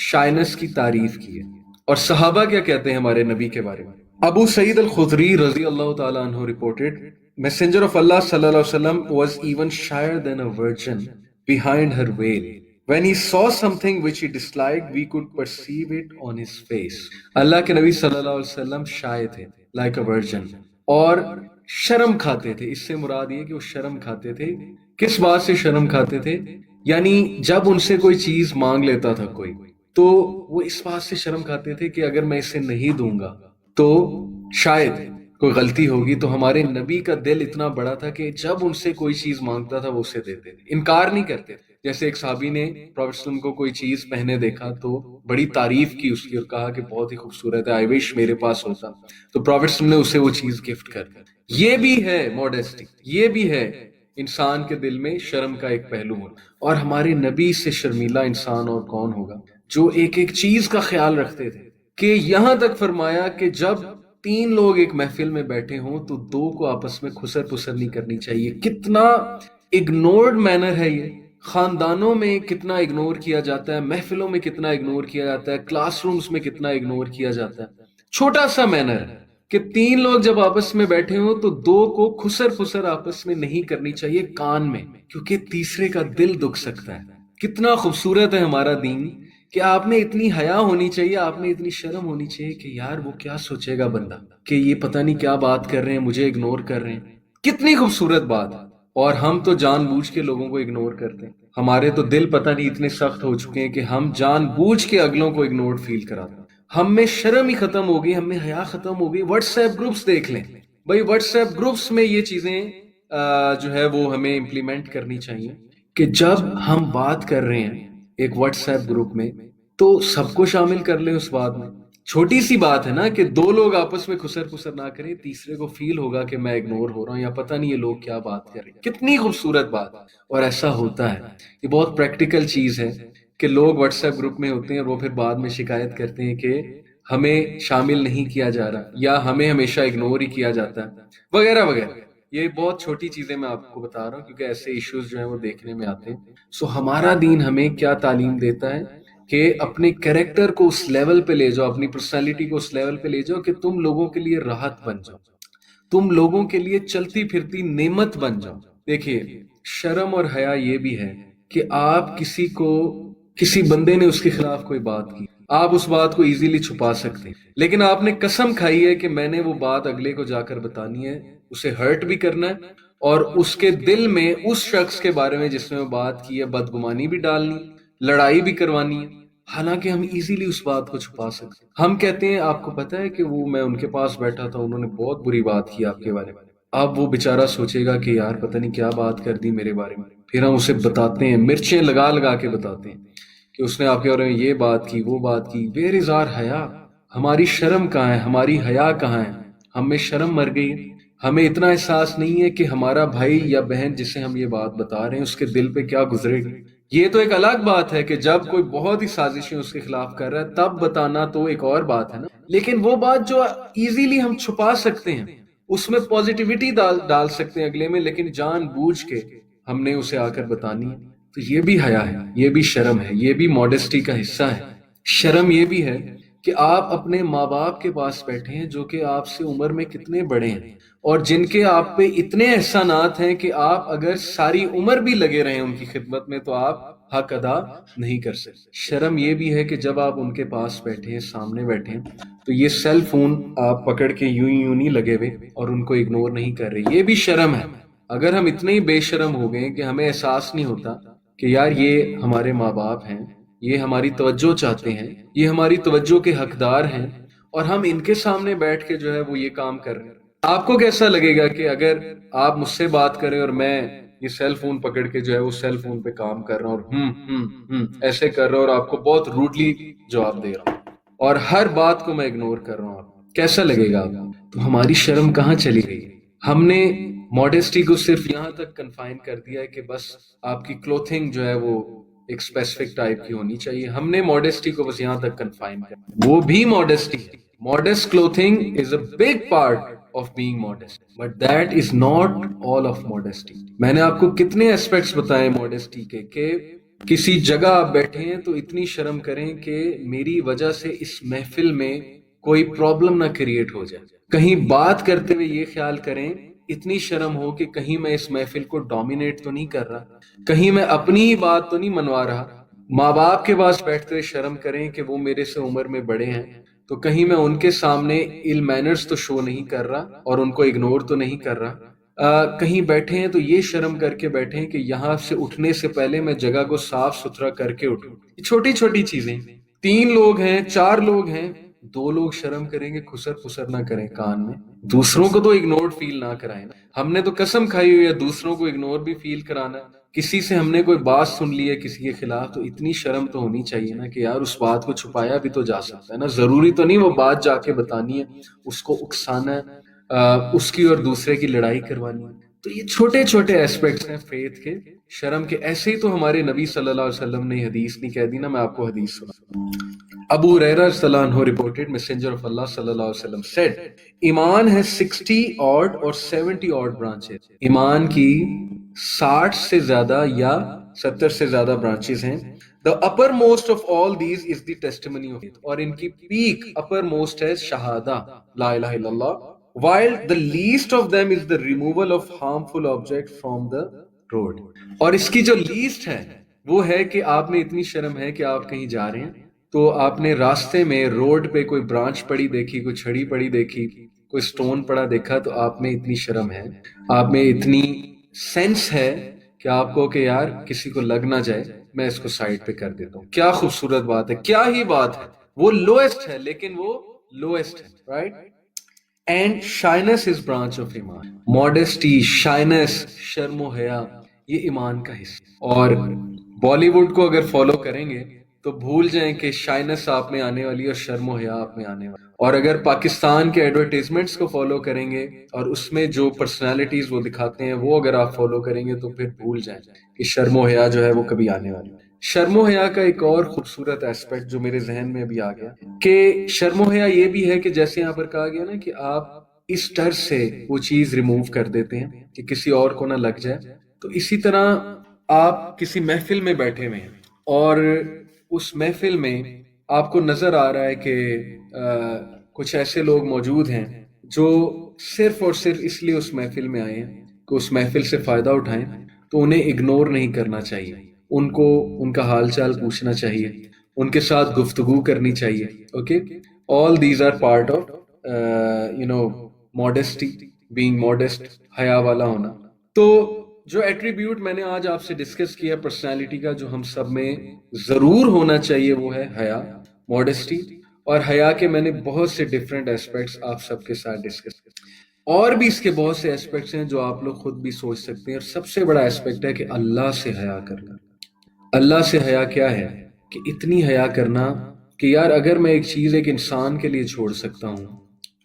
A: شائنس کی تعریف کی ہے، اور صحابہ کیا کہتے ہیں ہمارے نبی کے بارے میں. ابو سعید الخدری رضی اللہ تعالیٰ عنہ reported, Messenger of Allah sallallahu alaihi wasallam was even shyer than a virgin behind her veil. When he saw something which he disliked, we could perceive it on his face. اللہ کے نبی صلی اللہ علیہ وسلم شائع تھے like a virgin، اور شرم کھاتے تھے. اس سے مراد یہ کہ وہ شرم کھاتے تھے. کس بات سے شرم کھاتے تھے؟ یعنی جب ان سے کوئی چیز مانگ لیتا تھا کوئی، تو وہ اس بات سے شرم کھاتے تھے کہ اگر میں اسے نہیں دوں گا تو شاید کوئی غلطی ہوگی. تو ہمارے نبی کا دل اتنا بڑا تھا کہ جب ان سے کوئی چیز مانگتا تھا وہ اسے دیتے تھے، انکار نہیں کرتے. جیسے ایک صحابی نے پروفیٹ صلی اللہ علیہ وسلم کو کوئی چیز پہنے دیکھا تو بڑی تعریف کی اس کی اور کہا کہ بہت ہی خوبصورت ہے، آئی وش میرے پاس ہوتا. تو پروفیٹ صلی اللہ علیہ وسلم نے اسے وہ چیز گفٹ کر دی. یہ بھی ہے موڈیسٹی، یہ بھی ہے انسان کے دل میں شرم کا ایک پہلو ہونا. اور ہمارے نبی سے شرمیلا انسان اور کون ہوگا جو ایک ایک چیز کا خیال رکھتے تھے، کہ یہاں تک فرمایا کہ جب 3 لوگ ایک محفل میں بیٹھے ہوں تو 2 کو آپس میں خسر پسر نہیں کرنی چاہیے. کتنا اگنورڈ مینر ہے یہ. خاندانوں میں کتنا اگنور کیا جاتا ہے، محفلوں میں کتنا اگنور کیا جاتا ہے، کلاس رومز میں کتنا اگنور کیا جاتا ہے. چھوٹا سا مینر ہے کہ 3 لوگ جب آپس میں بیٹھے ہوں تو 2 کو خسر پسر آپس میں نہیں کرنی چاہیے کان میں، کیونکہ تیسرے کا دل دکھ سکتا ہے. کتنا خوبصورت ہے ہمارا دین کہ آپ نے اتنی حیا ہونی چاہیے، آپ نے اتنی شرم ہونی چاہیے کہ یار وہ کیا سوچے گا بندہ کہ یہ پتہ نہیں کیا بات کر رہے ہیں، مجھے اگنور کر رہے ہیں. کتنی خوبصورت بات. اور ہم تو جان بوجھ کے لوگوں کو اگنور کرتے ہیں. ہمارے تو دل پتہ نہیں اتنے سخت ہو چکے ہیں کہ ہم جان بوجھ کے اگلوں کو اگنور فیل کراتے ہیں. ہم میں شرم ہی ختم ہو گئی، ہم میں حیا ختم ہو گئی. واٹس ایپ گروپس دیکھ لیں بھائی، واٹس ایپ گروپس میں یہ چیزیں جو ہے وہ ہمیں امپلیمنٹ کرنی چاہیے کہ جب ہم بات کر رہے ہیں ایک واٹس ایپ گروپ میں تو سب کو شامل کر لیں اس بات میں. چھوٹی سی بات ہے نا کہ دو لوگ آپس میں خسر پسر نہ کریں، تیسرے کو فیل ہوگا کہ میں اگنور ہو رہا ہوں یا پتہ نہیں یہ لوگ کیا بات کر رہے ہیں. کتنی خوبصورت بات. اور ایسا ہوتا ہے، یہ بہت پریکٹیکل چیز ہے کہ لوگ واٹس ایپ گروپ میں ہوتے ہیں اور وہ پھر بعد میں شکایت کرتے ہیں کہ ہمیں شامل نہیں کیا جا رہا یا ہمیں ہمیشہ اگنور ہی کیا جاتا ہے وغیرہ وغیرہ. یہ بہت چھوٹی چیزیں میں آپ کو بتا رہا ہوں کیونکہ ایسے ایشوز جو ہیں وہ دیکھنے میں آتے ہیں. سو ہمارا دین ہمیں کیا تعلیم دیتا ہے کہ اپنے کریکٹر کو اس لیول پہ لے جاؤ، اپنی پرسنالٹی کو اس لیول پہ لے جاؤ کہ تم لوگوں کے لیے راحت بن جاؤ، تم لوگوں کے لیے چلتی پھرتی نعمت بن جاؤ. دیکھیے، شرم اور حیا یہ بھی ہے کہ آپ کسی بندے نے اس کے خلاف کوئی بات کی، آپ اس بات کو ایزیلی چھپا سکتے ہیں، لیکن آپ نے قسم کھائی ہے کہ میں نے وہ بات اگلے کو جا کر بتانی ہے، اسے ہرٹ بھی کرنا ہے اور اس کے دل میں اس شخص کے بارے میں جس نے وہ بات کی ہے بدگمانی بھی ڈالنی، لڑائی بھی کروانی ہے. حالانکہ ہم ایزیلی اس بات کو چھپا سکتے ہیں. ہم کہتے ہیں آپ کو پتا ہے کہ وہ میں ان کے پاس بیٹھا تھا، انہوں نے بہت بری بات کی آپ کے بارے میں. اب وہ بیچارہ سوچے گا کہ یار پتہ نہیں کیا بات کر دی میرے بارے میں. پھر ہم اسے بتاتے ہیں، مرچیں لگا لگا کے بتاتے ہیں کہ اس نے آپ کے بارے میں یہ بات کی، وہ بات کی. ویئر از آر حیا؟ ہماری شرم کہاں ہے؟ ہماری حیا کہاں ہے؟ ہم میں شرم مر گئی ہے. ہمیں اتنا احساس نہیں ہے کہ ہمارا بھائی یا بہن جسے ہم یہ بات بتا رہے ہیں اس کے دل پہ کیا گزرے گی. یہ تو ایک الگ بات ہے کہ جب کوئی بہت ہی سازشیں اس کے خلاف کر رہا ہے تب بتانا تو ایک اور بات ہے نا، لیکن وہ بات جو ایزیلی ہم چھپا سکتے ہیں اس میں پازیٹیوٹی ڈال سکتے ہیں اگلے میں، لیکن جان بوجھ کے ہم نے اسے آ کر بتانی ہے. تو یہ بھی حیا ہے، یہ بھی شرم ہے، یہ بھی ماڈesٹی کا حصہ ہے. شرم یہ بھی ہے کہ آپ اپنے ماں باپ کے پاس بیٹھے ہیں جو کہ آپ سے عمر میں کتنے بڑے ہیں اور جن کے آپ پہ اتنے احسانات ہیں کہ آپ اگر ساری عمر بھی لگے رہیں ان کی خدمت میں تو آپ حق ادا نہیں کر سکتے. شرم یہ بھی ہے کہ جب آپ ان کے پاس بیٹھے ہیں، سامنے بیٹھے ہیں، تو یہ سیل فون آپ پکڑ کے یوں نہیں لگے ہوئے اور ان کو اگنور نہیں کر رہے. یہ بھی شرم ہے. اگر ہم اتنے ہی بے شرم ہو گئے کہ ہمیں احساس نہیں ہوتا کہ یار یہ ہمارے ماں باپ ہیں، یہ ہماری توجہ چاہتے ہیں، یہ ہماری توجہ کے حقدار ہیں اور ہم ان کے سامنے بیٹھ کے جو ہے وہ یہ کام کر رہے ہیں. آپ کو کیسا لگے گا کہ اگر آپ مجھ سے بات کریں اور میں یہ سیل فون پکڑ کے جو ہے وہ سیل فون پہ کام کر رہا ہوں اور ایسے کر رہا ہوں اور آپ کو بہت روڈلی جواب دے رہا ہوں اور ہر بات کو میں اگنور کر رہا ہوں، کیسا لگے گا آپ؟ تو ہماری شرم کہاں چلی گئی؟ ہم نے ماڈesٹی کو صرف یہاں تک کنفائن کر دیا ہے کہ بس آپ کی کلوتھنگ جو ہے وہ ایک اسپیسیفک ٹائپ کی ہونی چاہیے. ہم نے ماڈesٹی کو بس یہاں تک کنفائن کر، وہ بھی ماڈesٹی. Modest clothing is a big part of being modest, but that is not all of modesty. میں نے آپ کو کتنے اسپیکٹس بتائے ماڈesٹی کے کہ کسی جگہ آپ بیٹھے ہیں تو اتنی شرم کریں کہ میری وجہ سے اس محفل میں کوئی پرابلم نہ کریٹ ہو جائے. کہیں بات کرتے ہوئے یہ خیال کریں، اتنی شرم ہو کہ کہیں میں اس محفل کو ڈومینیٹ تو نہیں کر رہا، کہیں میں اپنی ہی بات تو نہیں منوا رہا. ماں باپ کے پاس بیٹھتے ہوئے شرم کریں کہ وہ میرے سے عمر میں بڑے ہیں تو کہیں میں ان کے سامنے ایل مینرز تو شو نہیں کر رہا اور ان کو اگنور تو نہیں کر رہا. کہیں بیٹھے ہیں تو یہ شرم کر کے بیٹھے ہیں کہ یہاں سے اٹھنے سے پہلے میں جگہ کو صاف ستھرا کر کے اٹھوں. چھوٹی چھوٹی چیزیں. 3 لوگ ہیں، 4 لوگ ہیں، 2 لوگ شرم کریں گے، خسر پسر نہ کریں کان میں، دوسروں کو تو اگنور فیل نہ کرائیں. ہم نے تو قسم کھائی ہوئی ہے دوسروں کو اگنور بھی فیل کرانا. کسی سے ہم نے کوئی بات سن لی ہے کسی کے خلاف تو اتنی شرم تو ہونی چاہیے نا کہ یار اس بات کو چھپایا بھی تو جا سکتا ہے نا. ضروری تو نہیں وہ بات جا کے بتانی ہے، اس کو اکسانا ہے، اس کی اور دوسرے کی لڑائی کروانی ہے. تو یہ چھوٹے چھوٹے ایسپیکٹس ہیں فیتھ کے، شرم کے. ایسے ہی تو ہمارے نبی صلی اللہ علیہ وسلم نے حدیث نہیں کہہ دی نا. میں آپ کو حدیث سنا. ابو ہریرہ رضی اللہ عنہ reported messenger of Allah صلی اللہ علیہ وسلم said ایمان ہے 60 odd اور 70 odd branches. ایمان کی 60 سے زیادہ یا 70 سے زیادہ برانچز ہیں. The uppermost of all these is the testimony of it. اور ان کی پیک uppermost ہے شہادہ لا الہ الا اللہ. While the least of them is the removal of harmful object from the road. اور اس کی جو least ہے وہ ہے کہ آپ میں اتنی شرم ہے کہ آپ کہیں جا رہے ہیں تو آپ نے راستے میں روڈ پہ کوئی برانچ پڑی دیکھی، کوئی چھڑی پڑی دیکھی، کوئی سٹون پڑا دیکھا تو آپ میں اتنی شرم ہے، آپ میں اتنی سینس ہے کہ آپ کو کہ یار کسی کو لگ نہ جائے، میں اس کو سائڈ پہ کر دیتا ہوں. کیا خوبصورت بات ہے، کیا ہی بات ہے. وہ لوئسٹ ہے لیکن وہ لوئسٹ ہے، right. And shyness is branch of ایمان. ماڈesٹی، شائنس، شرم و حیا یہ ایمان کا حصہ. اور بالی ووڈ کو اگر فالو کریں گے تو بھول جائیں کہ شائنس آپ میں آنے والی ہے اور شرم و حیا آپ میں آنے والی. اور اگر پاکستان کے ایڈورٹیزمنٹس کو فالو کریں گے اور اس میں جو پرسنالٹیز وہ دکھاتے ہیں وہ اگر آپ فالو کریں گے تو پھر بھول جائیں کہ شرم و حیا جو ہے وہ کبھی آنے والی ہے. شرم و حیا کا ایک اور خوبصورت ایسپیکٹ جو میرے ذہن میں بھی آ گیا کہ شرم و حیا یہ بھی ہے کہ جیسے یہاں پر کہا گیا نا کہ آپ اس ڈر سے وہ چیز ریموو کر دیتے ہیں کہ کسی اور کو نہ لگ جائے. تو اسی طرح آپ کسی محفل میں بیٹھے ہوئے ہیں اور اس محفل میں آپ کو نظر آ رہا ہے کہ کچھ ایسے لوگ موجود ہیں جو صرف اور صرف اس لیے اس محفل میں آئے ہیں کہ اس محفل سے فائدہ اٹھائیں. تو انہیں اگنور نہیں کرنا چاہیے, ان کو ان کا حال چال پوچھنا چاہیے, ان کے ساتھ گفتگو کرنی چاہیے. Okay, all these are part of modesty, being modest, حیا والا ہونا. تو جو ایٹریبیوٹ میں نے آج آپ سے ڈسکس کیا پرسنالٹی کا جو ہم سب میں ضرور ہونا چاہیے وہ ہے حیا, ماڈسٹی. اور حیا کے میں نے بہت سے ڈفرینٹ ایسپیکٹس آپ سب کے ساتھ ڈسکس کیے. اور بھی اس کے بہت سے ایسپیکٹس ہیں جو آپ لوگ خود بھی سوچ سکتے ہیں. اور سب سے بڑا ایسپیکٹ ہے کہ اللہ سے حیا کرنا. اللہ سے حیا کیا ہے کہ اتنی حیا کرنا کہ یار اگر میں ایک چیز ایک انسان کے لیے چھوڑ سکتا ہوں,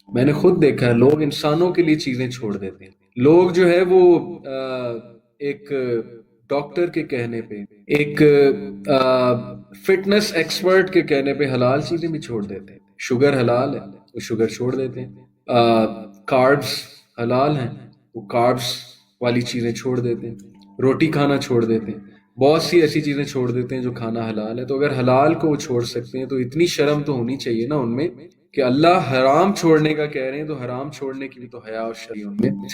A: میں نے خود دیکھا ہے لوگ انسانوں کے لیے چیزیں چھوڑ دیتے ہیں. لوگ جو ہے وہ ایک ڈاکٹر کے کہنے پہ, ایک فٹنس ایکسپرٹ کے کہنے پہ حلال چیزیں بھی چھوڑ دیتے ہیں. شوگر حلال ہے, وہ شوگر چھوڑ دیتے ہیں. کاربس حلال ہیں, وہ کاربس والی چیزیں چھوڑ دیتے ہیں. روٹی کھانا چھوڑ دیتے ہیں. بہت سی ایسی چیزیں چھوڑ دیتے ہیں جو کھانا حلال ہے. تو اگر حلال کو وہ چھوڑ سکتے ہیں تو اتنی شرم تو ہونی چاہیے نا ان میں کہ اللہ حرام چھوڑنے کا کہہ رہے ہیں تو حرام چھوڑنے کی بھی تو حیا اور شرم ان میں.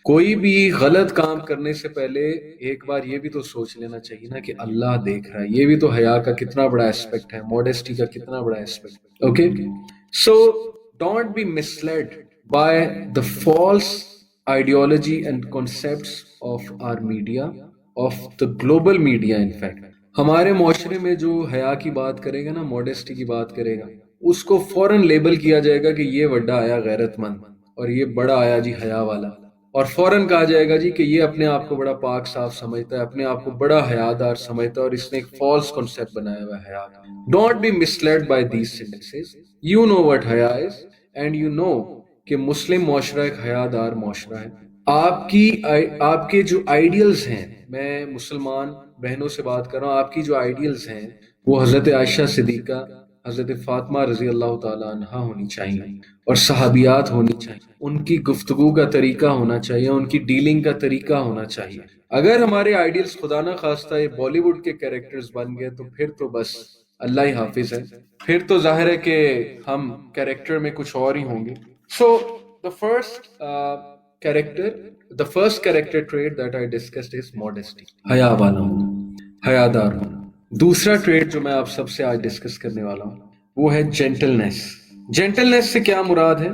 A: کوئی بھی غلط کام کرنے سے پہلے ایک بار یہ بھی تو سوچ لینا چاہیے نا کہ اللہ دیکھ رہا ہے. یہ بھی تو حیا کا کتنا بڑا ایسپیکٹ ہے, ماڈسٹی کا کتنا بڑا aspect. Okay, so don't be misled by the false ideology and concepts of our media, of the global media. in fact ہمارے معاشرے میں جو حیا کی بات کرے گا نا, ماڈسٹی کی بات کرے گا, اس کو فوراً لیبل کیا جائے گا کہ یہ بڑا آیا غیرت مند اور یہ بڑا آیا جی حیا والا, اور فوراً کہا جائے گا جی کہ یہ اپنے آپ کو بڑا پاک صاف سمجھتا ہے, اپنے آپ کو بڑا حیادار سمجھتا ہے اور اس نے ایک فالس کنسپٹ بنایا ہوا ہے حیا کا. Don't be misled by these sentences. You know what حیا از اینڈ یو نو کہ مسلم معاشرہ ایک حیادار معاشرہ ہے. آپ کے جو آئیڈیلز ہیں, میں مسلمان بہنوں سے بات کر رہا ہوں, آپ کی جو آئیڈیلز ہیں وہ حضرت عائشہ صدیقہ, حضرت فاطمہ رضی اللہ تعالی عنہا ہونی چاہیے, اور صحابیات ہونی چاہیے. ان کی گفتگو کا طریقہ ہونا چاہیے, ان کی ڈیلنگ کا طریقہ ہونا چاہیے. اگر ہمارے آئیڈیلز خدا نہ خواستہ یہ بالی ووڈ کے کیریکٹرز بن گئے تو پھر تو بس اللہ ہی حافظ ہے, پھر تو ظاہر ہے کہ ہم کیریکٹر میں کچھ اور ہی ہوں گے. سو the first character trait that I discussed is modesty, حیا والا ہونا, حیادار ہونا. دوسرا ٹریٹ جو میں آپ سب سے آج ڈسکس کرنے والا ہوں وہ ہے جینٹلنس. جینٹلنس سے کیا مراد ہے,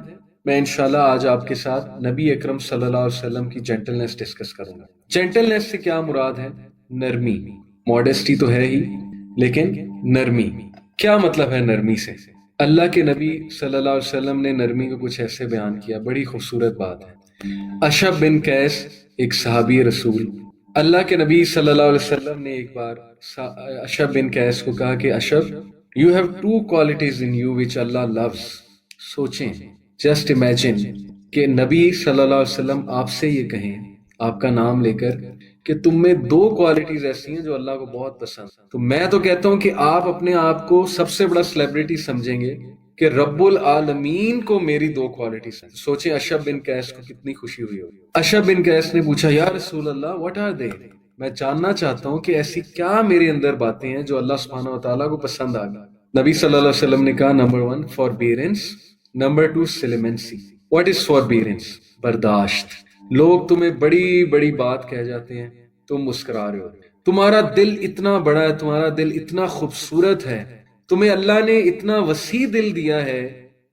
A: میں انشاءاللہ آج آپ کے ساتھ نبی اکرم صلی اللہ علیہ وسلم کی جینٹلنس ڈسکس کروں گا. جینٹلنس سے کیا مراد ہے, نرمی. ماڈسٹی تو ہے ہی لیکن نرمی. کیا مطلب ہے نرمی سے؟ اللہ کے نبی صلی اللہ علیہ وسلم نے نرمی کو کچھ ایسے بیان کیا, بڑی خوبصورت بات ہے. اشب بن قیس ایک صحابی رسول, اللہ کے نبی صلی اللہ علیہ وسلم نے ایک بار اشب بن قیس کو کہا کہ اشب, you have two qualities in you which Allah loves. سوچیں, just imagine کہ نبی صلی اللہ علیہ وسلم آپ سے یہ کہیں آپ کا نام لے کر کہ تم میں دو کوالٹیز ایسی ہیں جو اللہ کو بہت پسند. تو میں تو کہتا ہوں کہ آپ اپنے آپ کو سب سے بڑا سیلیبریٹی سمجھیں گے کہ رب العالمین کو میری دو کوالٹیز ہیں. سوچیں اشب بن قیس کو کتنی خوشی ہوئی ہوگی. اشب بن قیس نے پوچھا یا رسول اللہ what are they, میں جاننا چاہتا ہوں کہ ایسی کیا میرے اندر باتیں ہیں جو اللہ سبحانہ و تعالیٰ کو پسند آ گئی. نبی صلی اللہ علیہ وسلم نے کہا number 1 forbearance, number 2 clemency. what is forbearance, برداشت. لوگ تمہیں بڑی بڑی بات کہہ جاتے ہیں, تم مسکرا رہے ہو. تمہارا دل اتنا بڑا ہے, تمہارا دل اتنا خوبصورت ہے, تمہیں اللہ نے اتنا وسیع دل دیا ہے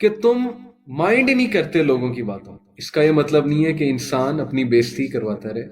A: کہ تم مائنڈ نہیں کرتے لوگوں کی باتوں. اس کا یہ مطلب نہیں ہے کہ انسان اپنی بےزتی کرواتا رہے.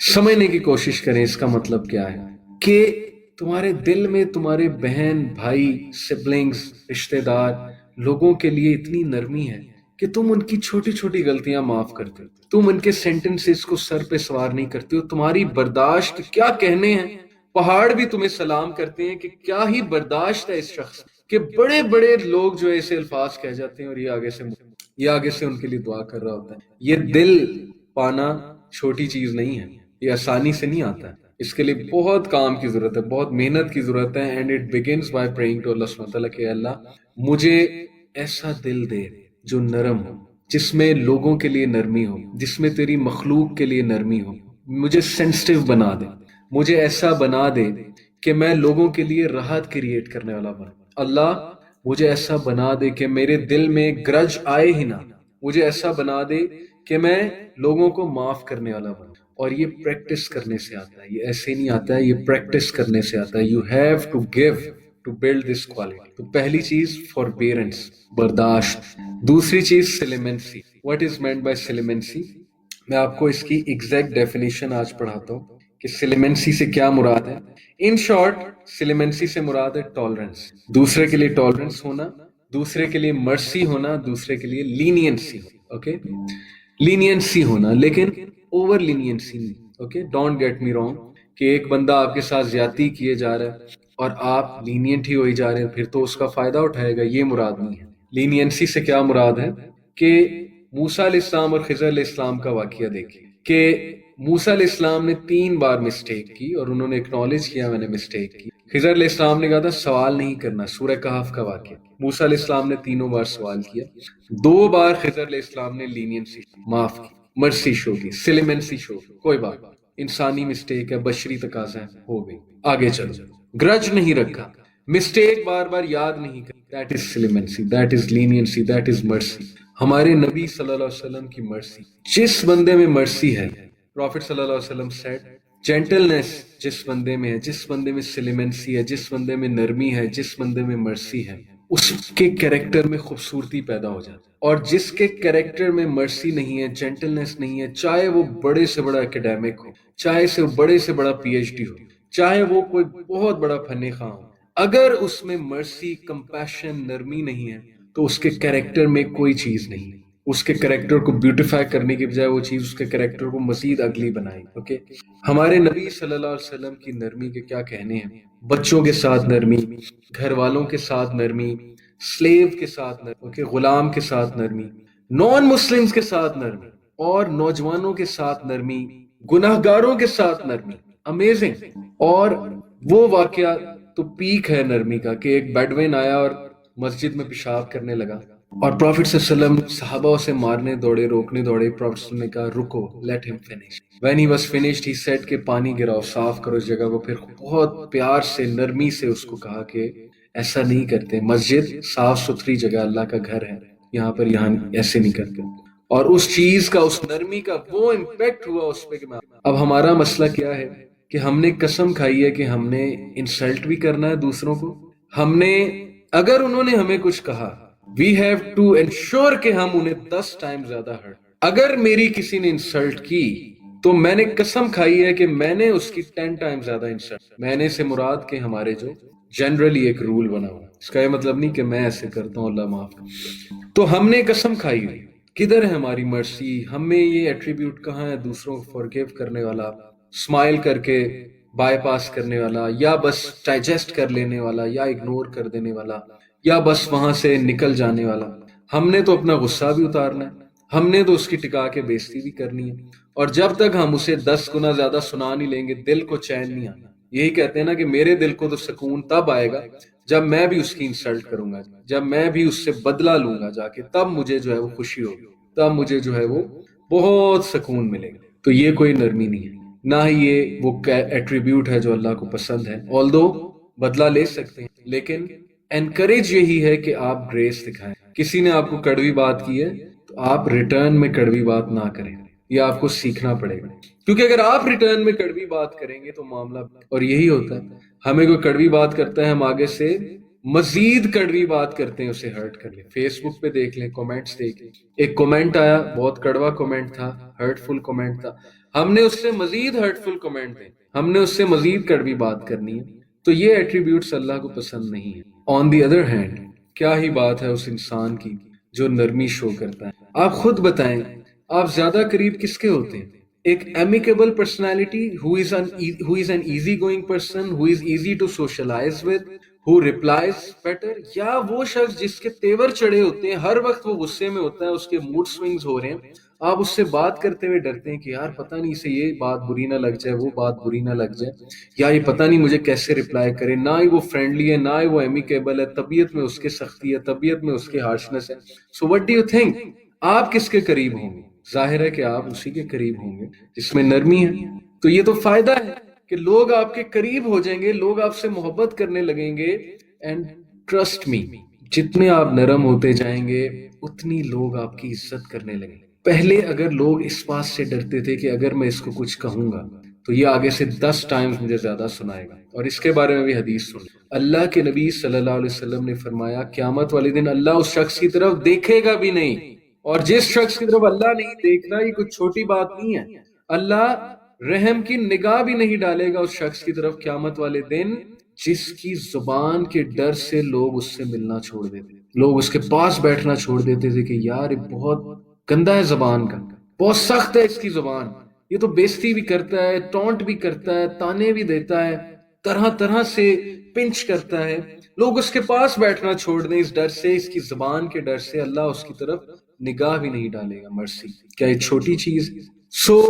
A: سمجھنے کی کوشش کریں اس کا مطلب کیا ہے, کہ تمہارے دل میں تمہارے بہن بھائی سبلنگز رشتہ دار لوگوں کے لیے اتنی نرمی ہے کہ تم ان کی چھوٹی چھوٹی غلطیاں معاف کرتے ہو, تم ان کے سینٹنسز کو سر پہ سوار نہیں کرتے ہو. تمہاری برداشت کیا کہنے ہیں, پہاڑ بھی تمہیں سلام کرتے ہیں کہ کیا ہی برداشت ہے اس شخص کہ بڑے بڑے لوگ جو ایسے الفاظ کہہ جاتے ہیں اور یہ آگے سے ان کے لیے دعا کر رہا ہوتا ہے. یہ دل پانا چھوٹی چیز نہیں ہے، یہ آسانی سے نہیں آتا ہے. اس کے لیے بہت کام کی ضرورت ہے، بہت محنت کی ضرورت ہے. And it begins by praying to Allah سبحانہ وتعالی کہ اللہ مجھے ایسا دل دے جو نرم ہو، جس میں لوگوں کے لیے نرمی ہو، جس میں تیری مخلوق کے لیے نرمی ہو. مجھے سینسٹیو بنا دے، مجھے ایسا بنا دے کہ میں لوگوں کے لیے راحت کریٹ کرنے والا بنوں. اللہ مجھے ایسا بنا دے کہ میرے دل میں گرج آئے ہی نہ، مجھے ایسا بنا دے کہ میں لوگوں کو معاف کرنے والا بنوں. اور یہ پریکٹس کرنے سے آتا ہے، یہ ایسے نہیں آتا ہے، یہ پریکٹس کرنے سے آتا ہے. You have to give to build this quality. تو پہلی چیز فوربیئرنس، برداشت. دوسری چیز clemency. What is meant by clemency? میں آپ کو اس کی ایگزیکٹ ڈیفینیشن آج پڑھاتا ہوں کہ سلیمنسی سے کیا مراد ہے. ان شارٹ سلیمنسی سے مراد ہے ٹالرنس، دوسرے کے لیے ٹالرنس ہونا، دوسرے کے لیے مرسی ہونا، دوسرے کے لیے لینینسی. اوکے، لینینسی ہونا لیکن اوور لینینسی نہیں. Okay, don't get me wrong کہ ایک بندہ آپ کے ساتھ زیادتی کیے جا رہا ہے اور آپ لینینٹ ہی ہوئی جا رہے ہیں پھر تو اس کا فائدہ اٹھائے گا، یہ مراد نہیں ہے. لینینسی سے کیا مراد ہے کہ موسیٰ علیہ السلام اور خضر علیہ السلام کا واقعہ دیکھیں کہ موسیٰ علیہ السلام نے 3 بار مسٹیک کی اور انہوں نے اکنالج کیا میں نے مسٹیک کی. خضر علیہ السلام نے کہا تھا سوال نہیں کرنا، سورہ کہف کا واقعہ. موسیٰ علیہ السلام نے 3 بار سوال کیا، 2 بار خضر علیہ السلام نے لینینسی معاف کی، مرسی شو کی، سلیمنسی شو کی. کوئی بات، انسانی مسٹیک ہے، بشری تقاضا ہے، ہو گئی، آگے چلو. گرج نہیں رکھا، مسٹیک بار بار یاد نہیں کرتا. That is clemency, that is leniency, that is mercy. ہمارے نبی صلی اللہ علیہ وسلم کی مرسی، جس بندے میں مرسی ہے، پروفٹ صلی اللہ علیہ وسلم سیڈ جینٹلنس جس بندے میں ہے، جس بندے میں سلیمنسی ہے، جس بندے میں نرمی ہے، جس بندے میں مرسی ہے، اس کے کیریکٹر میں خوبصورتی پیدا ہو جاتی ہے. اور جس کے کیریکٹر میں مرسی نہیں ہے، جینٹلنس نہیں ہے، چاہے وہ بڑے سے بڑا اکیڈیمک ہو، چاہے سے بڑے سے بڑا پی ایچ ڈی ہو، چاہے وہ کوئی بہت بڑا فن خواہ ہو، اگر اس میں مرسی، کمپیشن، نرمی نہیں ہے تو اس کے کیریکٹر میں کوئی چیز نہیں. اس کے کریکٹر کو بیوٹیفائی کرنے کی بجائے وہ چیز اس کے کریکٹر کو مزید اگلی بنائی. اوکے، ہمارے نبی صلی اللہ علیہ وسلم کی نرمی کے کیا کہنے ہیں. بچوں کے ساتھ نرمی، گھر والوں کے ساتھ نرمی، سلیو کے ساتھ نرمی، اوکے، غلام کے ساتھ نرمی، نان مسلمز کے ساتھ نرمی، اور نوجوانوں کے ساتھ نرمی، گناہ گاروں کے ساتھ نرمی. امیزنگ. اور وہ واقعہ تو پیک ہے نرمی کا کہ ایک بیڈوین آیا اور مسجد میں پیشاب کرنے لگا اور پروفٹ صلی اللہ علیہ وسلم صحابہ اسے مارنے دوڑے، روکنے دوڑے. پروفٹ صلی اللہ علیہ وسلم نے کہا رکو، لیٹ ہم finish. When he was finished he said کہ پانی گراؤ، صاف کرو اس جگہ کو. پھر بہت پیار سے، نرمی سے اس کو کہا کہ ایسا نہیں کرتے، مسجد صاف ستھری جگہ، اللہ کا گھر ہے، یہاں ایسے نہیں کرتے. اور اس چیز کا، اس نرمی کا وہ امپیکٹ ہوا اس پہ کہ اب ہمارا مسئلہ کیا ہے کہ ہم نے قسم کھائی ہے کہ ہم نے انسلٹ بھی کرنا ہے دوسروں کو. ہم نے، اگر انہوں نے ہمیں کچھ کہا، we have to ensure کہ ہم انہیں 10 ٹائم زیادہ ہرٹ. اگر میری کسی نے انسلٹ کی تو میں نے قسم کھائی ہے کہ میں نے اس کی 10 ٹائم زیادہ انسلٹ. میں نے سے مراد کہ ہمارے جو جنرلی ایک رول بنا ہوا، اس کا یہ مطلب نہیں کہ میں ایسے کرتا ہوں اللہ معاف. تو ہم نے قسم کھائی ہوئی، کدھر ہے ہماری مرسی؟ ہم میں یہ ایٹریبیوٹ کہاں ہے؟ دوسروں کو فورگیو کرنے والا، اسمائل کر کے بائی پاس کرنے والا، یا بس ڈائجسٹ کر لینے والا، یا اگنور کر دینے والا، یا بس وہاں سے نکل جانے والا. ہم نے تو اپنا غصہ بھی اتارنا ہے، ہم نے تو اس کی ٹکا کے بےزتی بھی کرنی ہے. اور جب تک ہم اسے 10 گنا زیادہ سنا نہیں لیں گے، دل کو چین نہیں آنا. یہی کہتے ہیں نا کہ میرے دل کو تو سکون تب آئے گا جب میں بھی اس کی انسلٹ کروں گا، جب میں بھی اس سے بدلہ لوں گا جا کے، تب مجھے جو ہے وہ خوشی ہوگی، تب مجھے جو ہے وہ بہت سکون ملے گا. تو یہ کوئی نرمی نہیں ہے، نہ ہی یہ وہ ایٹریبیوٹ ہے جو اللہ کو پسند ہے. آلدو بدلہ لے سکتے ہیں، لیکن انکریج یہی ہے کہ آپ گریس دکھائیں. کسی نے آپ کو کڑوی بات کی ہے تو آپ ریٹرن میں کڑوی بات نہ کریں، یہ آپ کو سیکھنا پڑے گا. کیونکہ اگر آپ ریٹرن میں کڑوی بات کریں گے تو معاملہ، اور یہی ہوتا ہے، ہمیں کوئی کڑوی بات کرتا ہے ہم آگے سے مزید کڑوی بات کرتے ہیں اسے ہرٹ کر لیں. فیس بک پہ دیکھ لیں، کومنٹس دیکھ لیں، ایک کومنٹ آیا بہت کڑوا کومنٹ تھا، ہرٹ فل کومنٹ تھا، ہم نے اس سے مزید ہرٹ فل کومنٹ دیں، ہم نے اس سے مزید کڑوی بات کرنی ہے. تو یہ ایٹریبیوٹس اللہ کو پسند نہیں ہے. آن دی ادر ہینڈ کیا ہی بات ہے اس انسان کی جو نرمی شو کرتا ہے. آپ خود بتائیں، آپ زیادہ قریب کس کے ہوتے ہیں؟ ایک amicable personality who is an easy going person, who is easy to socialize with, who replies better, یا وہ شخص جس کے تیور چڑھے ہوتے ہیں، ہر وقت وہ غصے میں ہوتا ہے، اس کے موڈ سوئنگز ہو رہے ہیں، آپ اس سے بات کرتے ہوئے ڈرتے ہیں کہ یار پتہ نہیں اسے یہ بات بری نہ لگ جائے، وہ بات بری نہ لگ جائے، یا یہ پتہ نہیں مجھے کیسے رپلائی کرے، نہ ہی وہ فرینڈلی ہے، نہ ہی وہ ایمیکیبل ہے، طبیعت میں اس کے سختی ہے، طبیعت میں اس کے ہارشنس ہے. So what do you think, آپ کس کے قریب ہوں گے؟ ظاہر ہے کہ آپ اسی کے قریب ہوں گے جس میں نرمی ہے. تو یہ تو فائدہ ہے کہ لوگ آپ کے قریب ہو جائیں گے، لوگ آپ سے محبت کرنے لگیں گے. اینڈ ٹرسٹ می، جتنے آپ نرم ہوتے جائیں گے اتنی لوگ آپ کی عزت کرنے لگیں گے. پہلے اگر لوگ اس بات سے ڈرتے تھے کہ اگر میں اس کو کچھ کہوں گا تو یہ آگے سے 10 ٹائمز مجھے زیادہ سنائے گا، اور اس کے بارے میں بھی حدیث سن. اللہ کے نبی صلی اللہ علیہ وسلم نے فرمایا قیامت والے دن اللہ اس شخص کی طرف دیکھے گا بھی نہیں، اور جس شخص کی طرف اللہ نہیں دیکھنا یہ کچھ چھوٹی بات نہیں ہے، اللہ رحم کی نگاہ بھی نہیں ڈالے گا اس شخص کی طرف قیامت والے دن جس کی زبان کے ڈر سے لوگ اس سے ملنا چھوڑ دیتے، لوگ اس کے پاس بیٹھنا چھوڑ دیتے تھے کہ یار یہ بہت گندا ہے زبان کا، بہت سخت ہے اس کی زبان، یہ تو بےزتی بھی کرتا ہے، ٹونٹ بھی کرتا ہے، تانے بھی دیتا ہے، طرح طرح سے پنچ کرتا ہے. لوگ اس کے پاس بیٹھنا چھوڑ دیں اس ڈر سے، اس کی زبان کے ڈر سے اللہ اس کی طرف نگاہ بھی نہیں ڈالے گا. مرسی کیا یہ چھوٹی چیز؟ سو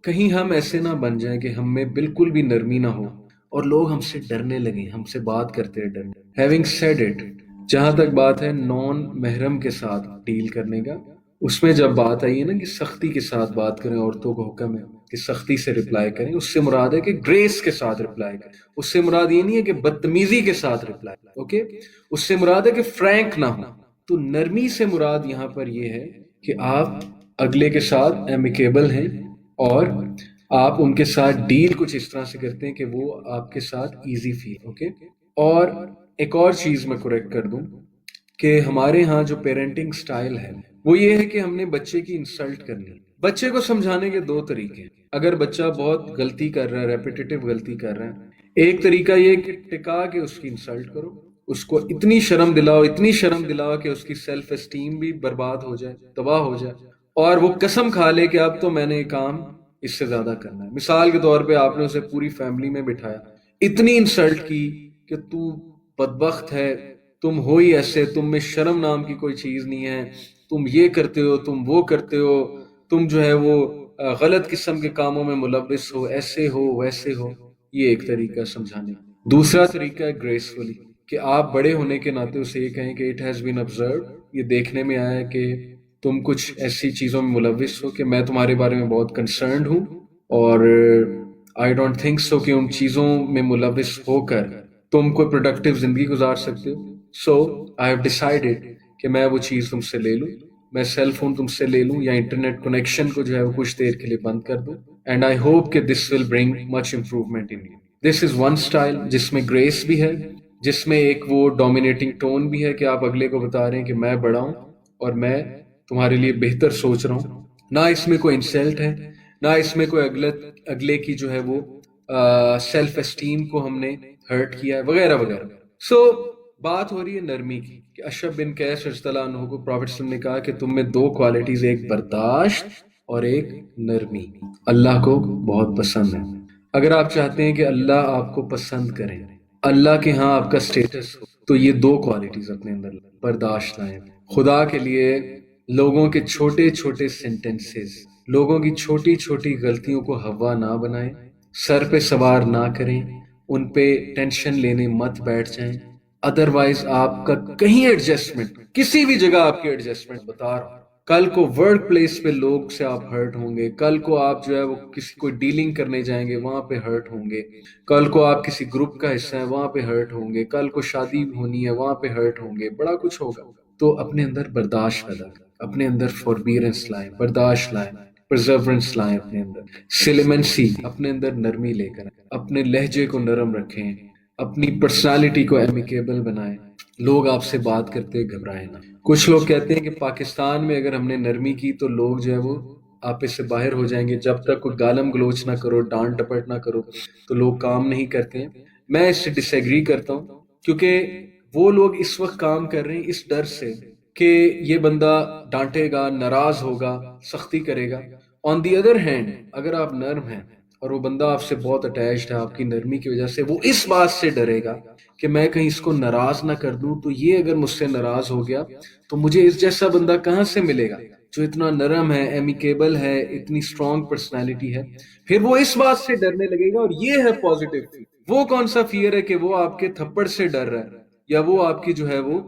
A: کہیں ہم ایسے نہ بن جائیں کہ ہم میں بالکل بھی نرمی نہ ہو اور لوگ ہم سے ڈرنے لگیں، ہم سے بات کرتے ہیں ڈرنے. ہیونگ سیڈ اٹ، جہاں تک بات ہے نان محرم کے ساتھ ڈیل کرنے کا، اس میں جب بات آئی ہے نا کہ سختی کے ساتھ بات کریں، عورتوں کو حکم ہے کہ سختی سے رپلائی کریں، اس سے مراد ہے کہ گریس کے ساتھ رپلائی کریں. اس سے مراد یہ نہیں ہے کہ بدتمیزی کے ساتھ رپلائی، اوکے، اس سے مراد ہے کہ فرینک نہ ہو. تو نرمی سے مراد یہاں پر یہ ہے کہ آپ اگلے کے ساتھ ایمیکیبل ہیں اور آپ ان کے ساتھ ڈیل کچھ اس طرح سے کرتے ہیں کہ وہ آپ کے ساتھ ایزی فیل. اوکے. اور ایک اور چیز میں کریکٹ کر دوں کہ ہمارے ہاں جو پیرنٹنگ سٹائل ہے وہ یہ ہے کہ ہم نے بچے کی انسلٹ کرنی. بچے کو سمجھانے کے دو طریقے ہیں. اگر بچہ بہت غلطی کر رہا ہے، ریپیٹیٹیو غلطی کر رہا ہے، ایک طریقہ یہ کہ ٹکا کے اس کی انسلٹ کرو، اس کو اتنی شرم دلاؤ، اتنی شرم دلاؤ کہ اس کی سیلف اسٹیم بھی برباد ہو جائے، تباہ ہو جائے، اور وہ قسم کھا لے کہ اب تو میں نے یہ کام اس سے زیادہ کرنا ہے. مثال کے طور پہ آپ نے اسے پوری فیملی میں بٹھایا، اتنی انسلٹ کی کہ تو بدبخت ہے، تم ہو ہی ایسے، تم میں شرم نام کی کوئی چیز نہیں ہے، تم یہ کرتے ہو، تم وہ کرتے ہو، تم جو ہے وہ غلط قسم کے کاموں میں ملوث ہو، ایسے ہو ویسے ہو. یہ ایک طریقہ سمجھانے. دوسرا طریقہ ہے گریسفلی، کہ آپ بڑے ہونے کے ناطے اسے یہ کہیں کہ اٹ ہیز بین آبزروڈ، یہ دیکھنے میں آیا ہے کہ تم کچھ ایسی چیزوں میں ملوث ہو کہ میں تمہارے بارے میں بہت کنسرنڈ ہوں، اور آئی ڈونٹ تھنک سو کہ ان چیزوں میں ملوث ہو کر تم کوئی پروڈکٹیو زندگی گزار سکتے ہو. سو آئی ہیو ڈیسائیڈڈ کہ میں وہ چیز تم سے لے لوں، میں سیل فون تم سے لے لوں، یا انٹرنیٹ کنیکشن کو جو ہے وہ کچھ دیر کے لیے بند کر دوں. اینڈ آئی ہوپ کہ this will bring much improvement in you. This is one style جس میں گریس بھی ہے، جس میں ایک وہ ڈومینیٹنگ ٹون بھی ہے کہ آپ اگلے کو بتا رہے ہیں کہ میں بڑا ہوں اور میں تمہارے لیے بہتر سوچ رہا ہوں. نہ اس میں کوئی انسلٹ ہے، نہ اس میں کوئی اگلے کی جو ہے وہ سیلف اسٹیم کو ہم نے ہرٹ کیا ہے، وغیرہ وغیرہ. سو بات ہو رہی ہے نرمی کی کہ اشرف بن قیس رضی اللہ عنہ کو پروفیٹ صلی اللہ علیہ وسلم نے کہا کہ تم میں دو کوالٹیز، ایک برداشت اور ایک نرمی، اللہ کو بہت پسند ہے. اگر آپ چاہتے ہیں کہ اللہ آپ کو پسند کریں، اللہ کے ہاں آپ کا سٹیٹس ہو، تو یہ دو کوالٹیز اپنے اندر لائیں. برداشت لائیں. خدا کے لیے لوگوں کے چھوٹے چھوٹے سینٹنسز، لوگوں کی چھوٹی چھوٹی غلطیوں کو ہوا نہ بنائیں، سر پہ سوار نہ کریں، ان پہ ٹینشن لینے مت بیٹھ جائیں. ادروائز آپ کا کہیں ایڈجسٹمنٹ، کسی بھی جگہ آپ کی ایڈجسٹمنٹ، بتا رہا ہوں کل کو ورک پلیس پہ لوگ سے آپ ہرٹ ہوں گے، کل کو آپ جو ہے وہ کسی کوئی ڈیلنگ کرنے جائیں گے وہاں پہ ہرٹ ہوں گے، کل کو آپ کسی گروپ کا حصہ ہیں وہاں پہ ہرٹ ہوں گے، کل کو شادی ہونی ہے وہاں پہ ہرٹ ہوں گے، بڑا کچھ ہوگا. تو اپنے اندر برداشت پیدا کریں، اپنے اندر فوربیرنس لائیں، برداشت لائیں، پرزرورنس لائیں اپنے اندر، سلیمنسی اپنے اندر، نرمی لے کر اپنے لہجے کو نرم رکھیں، اپنی پرسنالٹی کو ایمیکیبل بنائیں. لوگ آپ سے بات کرتے گھبرائیں نہ. کچھ لوگ کہتے ہیں کہ پاکستان میں اگر ہم نے نرمی کی تو لوگ جو ہے وہ آپے سے باہر ہو جائیں گے، جب تک کوئی گالم گلوچ نہ کرو، ڈانٹ ڈپٹ نہ کرو تو لوگ کام نہیں کرتے ہیں. میں اس سے ڈس ایگری کرتا ہوں، کیونکہ وہ لوگ اس وقت کام کر رہے ہیں اس ڈر سے کہ یہ بندہ ڈانٹے گا، ناراض ہوگا، سختی کرے گا. آن دی ادر ہینڈ اگر آپ نرم ہیں اور وہ بندہ آپ سے بہت اٹیچڈ ہے، آپ کی نرمی کی وجہ سے وہ اس بات سے ڈرے گا کہ میں کہیں اس کو ناراض نہ کر دوں، تو یہ اگر مجھ سے ناراض ہو گیا تو مجھے اس جیسا بندہ کہاں سے ملے گا جو اتنا نرم ہے، ایمیکیبل ہے، اتنی اسٹرانگ پرسنالٹی ہے. پھر وہ اس بات سے ڈرنے لگے گا، اور یہ ہے پازیٹیو فیئر. وہ کون سا فیئر ہے کہ وہ آپ کے تھپڑ سے ڈر رہا ہے، یا وہ آپ کی جو ہے وہ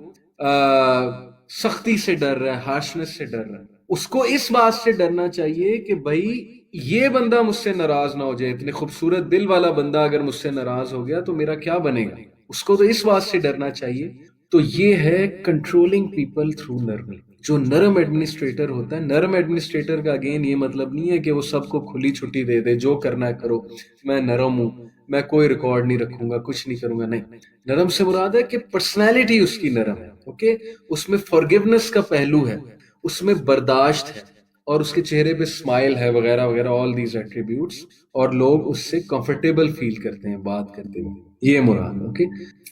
A: سختی سے ڈر رہا ہے، ہارشنس سے ڈر رہا ہے. اس کو اس بات سے ڈرنا چاہیے کہ بھائی یہ بندہ مجھ سے ناراض نہ ہو جائے، اتنے خوبصورت دل والا بندہ اگر مجھ سے ناراض ہو گیا تو میرا کیا بنے گا. اس کو تو اس بات سے ڈرنا چاہیے. تو یہ ہے کنٹرولنگ پیپل تھرو نرمی. جو نرم ایڈمنسٹریٹر ہوتا ہے، نرم ایڈمنسٹریٹر کا اگین یہ مطلب نہیں ہے کہ وہ سب کو کھلی چھٹی دے دے، جو کرنا ہے کرو، میں نرم ہوں، میں کوئی ریکارڈ نہیں رکھوں گا، کچھ نہیں کروں گا. نہیں، نرم سے مراد ہے کہ پرسنالٹی اس کی نرم ہے. اوکے، اس میں فارگیونیس کا پہلو ہے، اس میں برداشت ہے، اور اس کے چہرے پہ اسمائل ہے، وغیرہ وغیرہ، آل دیز ایٹریبیوٹس، اور لوگ اس سے کمفرٹیبل فیل کرتے ہیں بات کرتے ہوئے. یہ مراد. اوکے،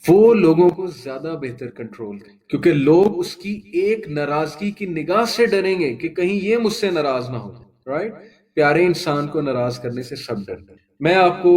A: وہ لوگوں کو زیادہ بہتر کنٹرول کریں، کیونکہ لوگ اس کی ایک ناراضگی کی نگاہ سے ڈریں گے کہ کہیں یہ مجھ سے ناراض نہ ہو جائے. رائٹ؟ پیارے انسان کو ناراض کرنے سے سب ڈرتے ہیں. میں آپ کو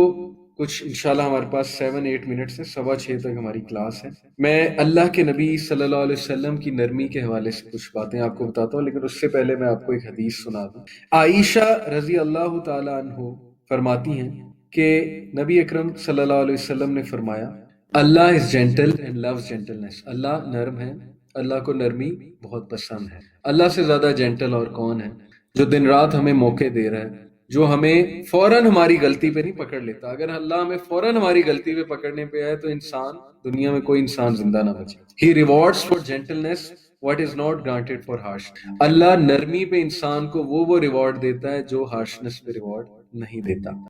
A: کچھ انشاءاللہ ہمارے پاس 7-8 منٹ سے 6:15 تک ہماری کلاس ہے. میں اللہ کے نبی صلی اللہ علیہ وسلم کی نرمی کے حوالے سے کچھ باتیں آپ کو بتاتا ہوں، لیکن اس سے پہلے میں آپ کو ایک حدیث سنا دوں. عائشہ رضی اللہ تعالی عنہ فرماتی ہیں کہ نبی اکرم صلی اللہ علیہ وسلم نے فرمایا، اللہ از جینٹل اینڈ لوز جینٹلنس. اللہ نرم ہے، اللہ کو نرمی بہت پسند ہے. اللہ سے زیادہ جینٹل اور کون ہے، جو دن رات ہمیں موقع دے رہا ہے، جو ہمیں فوراً ہماری غلطی پہ نہیں پکڑ لیتا. اگر اللہ ہمیں فوراً ہماری غلطی پہ پکڑنے پہ آئے تو انسان، دنیا میں کوئی انسان زندہ نہ بچے. He rewards for gentleness what is not granted for harsh. Allah نرمی پہ انسان کو وہ ریوارڈ دیتا ہے جو ہارشنس پہ ریوارڈ نہیں دیتا.